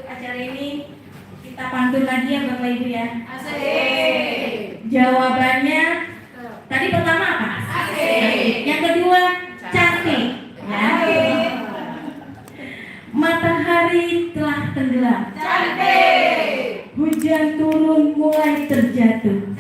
acara ini, kita pantun lagi ya Bapak Ibu ya. Asik. Jawabannya tadi pertama apa? Asik. Yang kedua cantik. Ya. Matahari telah tenggelam. Cantik. Hujan turun mulai terjatuh.